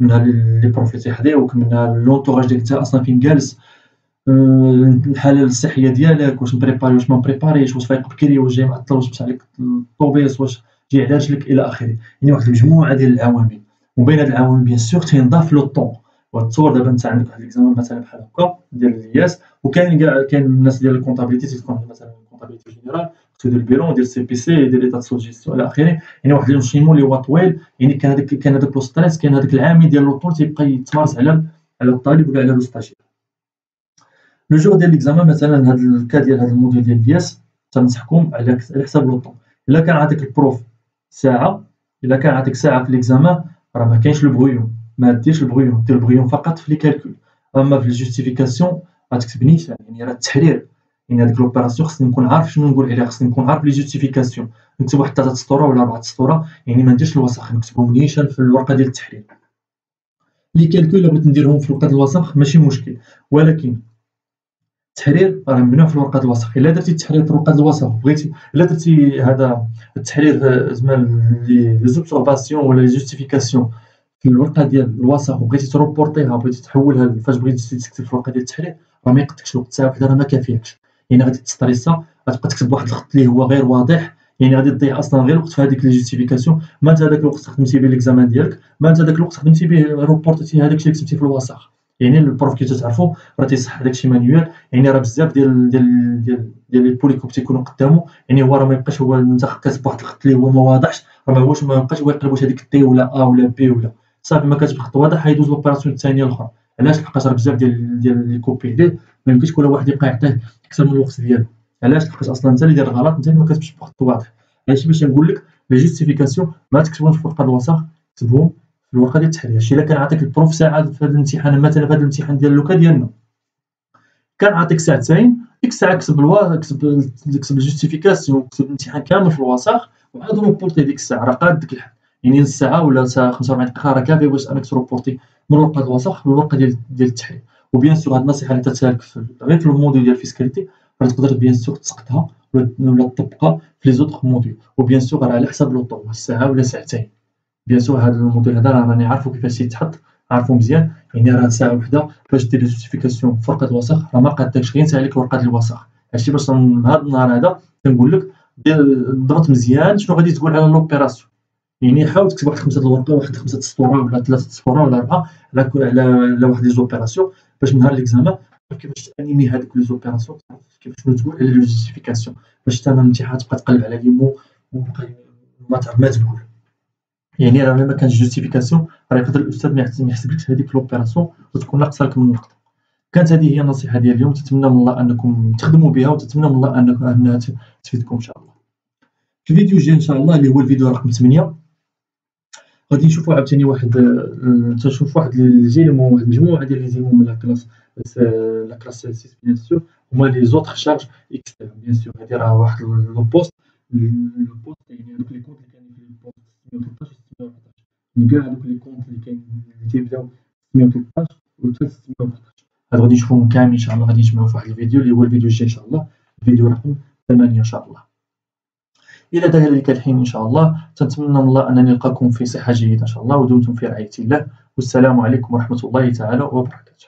منها لي بروف اللي تيحضيوك، منها لونطوراج ديالك انت اصلا فين جالس، الحاله الصحيه ديالك، واش مبريباري واش ما مبريباريش، واش فايق بكري، واش جاي معطل، واش مشى عليك الطوبيس، واش تجي على رجلك الى اخره. يعني واحد المجموعه ديال العوامل، وبين هاد العوامل بيان سور تينضاف لو طون. وتصور دابا انت عندك واحد ليكزامان مثلا بحال هكا ديال الياس، وكاين كاع كاين الناس ديال الكونطابيليتي تيكون مثلا الكونطابيليتي جينيرال خصو يدير البيلون، يدير سي بي سي، يدير ايطا سو جيستيون الى اخره. يعني واحد لونشيمون اللي هو طويل، يعني كان هذاك لو ستريس، كاين هذاك العامل ديال لو طون تيبقى يتمارس على الطالب ولا على لو ستاجير. لو جور ديال ليكزامان مثلا هاد الكا ديال هاد الموديل ديال الياس تنصحكم على حساب لو طون. الا كان عطيك البروف ساعه، الا كان عطيك ساعه في ليكزامان راه ما كاينش البغيون، ما ديرش البغيون، دير البغيون فقط في لي كالكول. اما في الجوستيفيكاسيون غتكتب نيشان، يعني راه التحرير. يعني هذيك لوبيراسيون خصني نكون عارف شنو نقول عليها، خصني نكون عارف لي جوستيفيكاسيون. نكتب واحد 3 سطور ولا 4 سطور، يعني ما نديرش الوسخ، نكتبهم نيشان في الورقه ديال التحرير. لي كالكول الا بغيت نديرهم في ورقه الوسخ ماشي مشكل، ولكن التحرير راه ممنوع في الورقه الوسخ. الا درتي التحرير في الورقه الوسخ وبغيتي، الا درتي هذا التحرير زعما لي زوبسيرفاسيون ولا لي جوستيفيكاسيون في الورقه ديال الوسخ وبغيتي تروبورتيها، بغيتي تحولها فاش بغيتي تكتب في الورقه ديال التحرير، راه ما يقدكش الوقت. ساعه وحده راه ما كافياكش، يعني غادي تستريسا، غتبقى تكتب واحد الخط اللي هو غير واضح، يعني غادي تضيع اصلا غير الوقت في هذيك لي جوستيفيكاسيون. ما انت هذاك الوقت خدمتي به ليكزامان ديالك، ما انت هذاك الوقت خدمتي به روبورتيتي هذاك الشيء اللي كتبتي في الوسخ. يعني البروف كي تعرفوا راه تيصح داكشي مانيوال، يعني راه بزاف ديال لي بوليكوب تيكونوا قدامه، يعني هو راه ما يبقاش هو انت كاتب واحد الخط اللي هو ما واضحش، راه ما يبقاش هو يقلب واش هذيك تي ولا ا ولا بي ولا صافي. ما كاتب خط واضح حيدوز لوبيراسيون الثانيه الاخرى. علاش؟ لحقاش راه بزاف ديال لي كوبي ليه ما يمكنش كل واحد يبقى يعطيه اكثر من الوقت ديالو. علاش؟ لحقاش اصلا انت اللي داير الغلط، انت اللي ما كاتبش بخط واضح. هادشي باش نقول لك لي جوستيفيكاسيون ما تكتبهمش في ورقه الوسخ، كتبهم في الورقه ديال التحرير. هادشي الا كان عطيك البروف ساعه في هذا الامتحان، مثلا في هذا الامتحان ديال لوكا ديالنا كان عطيك ساعتين، ديك الساعه كتب الجوستيفيكاسيون، كتب الامتحان كامل في الوسخ، وعاد روبورتي ديك الساعه، راه قاد ديك الحد. يعني نص ساعه ولا ساعه 45 دقيقه راه كافي باش انك تروبورتي من الورقه الوسخ للورقه ديال التحرير. وبيان سور هاد النصيحه اللي تتسالك غير في الموديل ديال الفيسكاليتي راه تقدر بيان سور تسقطها ولا تطبقها في لي زوطخ موديل. وبيان سور راه على حساب لو طون، ساعه ولا ساعتين. بيان سور هذا الموديل هذا راني عارفو كيفاش يتحط، عارفو مزيان. يعني راه ساعه وحده باش دير جوستيفيكاسيون في ورقه الوسخ راه ما قادكش، غير نسالي لك ورقه الوسخ. هادشي باش هاد النهار هذا كنقول لك ضغط مزيان شنو غادي تقول على لوبيراسيون. يعني حاول تكتب واحد 5 الورقه، واحد 5 سطور ولا 3 سطور ولا 4 على واحد لي زوبيراسيون، باش نهار ليكزامان كيفاش تانيمي هادوك لي زوبيراسيون، كيفاش تقول على لو جوستيفيكاسيون، باش حتى الامتحان تبقى تقلب على لي مو وبقى ما تعرف ما تقول. يعني راه ما كانش جوستيفيكاسيون راه يقدر الاستاذ ما يحسبلكش هذيك لوبيراسيون وتكون ناقصه لك من نقطه. كانت هذه هي النصيحه ديال اليوم، تتمنى من الله انكم تخدموا بها، وتتمنى من الله انها تفيدكم ان شاء الله. في الفيديو الجاي ان شاء الله اللي هو الفيديو رقم 8 غادي نشوفوا عاوتاني واحد تنشوفوا واحد الجيلمون، واحد المجموعه ديال لي زيلمون من لا كلاس 6 بيان سور، هما لي زوطخ شارج اكسترن. بيان سور هادي راه واحد لو بوست يعني هادوك لي كونت اللي كاينين في البوست 613 و 614، يعني كاع هادوك لي كونت اللي كاينين اللي تيبداو 613 و 614 هادو غادي نشوفوهم كاملين ان شاء الله. غادي نجمعوا في واحد الفيديو اللي هو الفيديو الجاي ان شاء الله، الفيديو رقم 8 ان شاء الله. إلى ذلك الحين إن شاء الله تنتمنى من الله أنني نلقاكم في صحة جيدة إن شاء الله، ودمتم في رعاية الله، والسلام عليكم ورحمة الله تعالى وبركاته.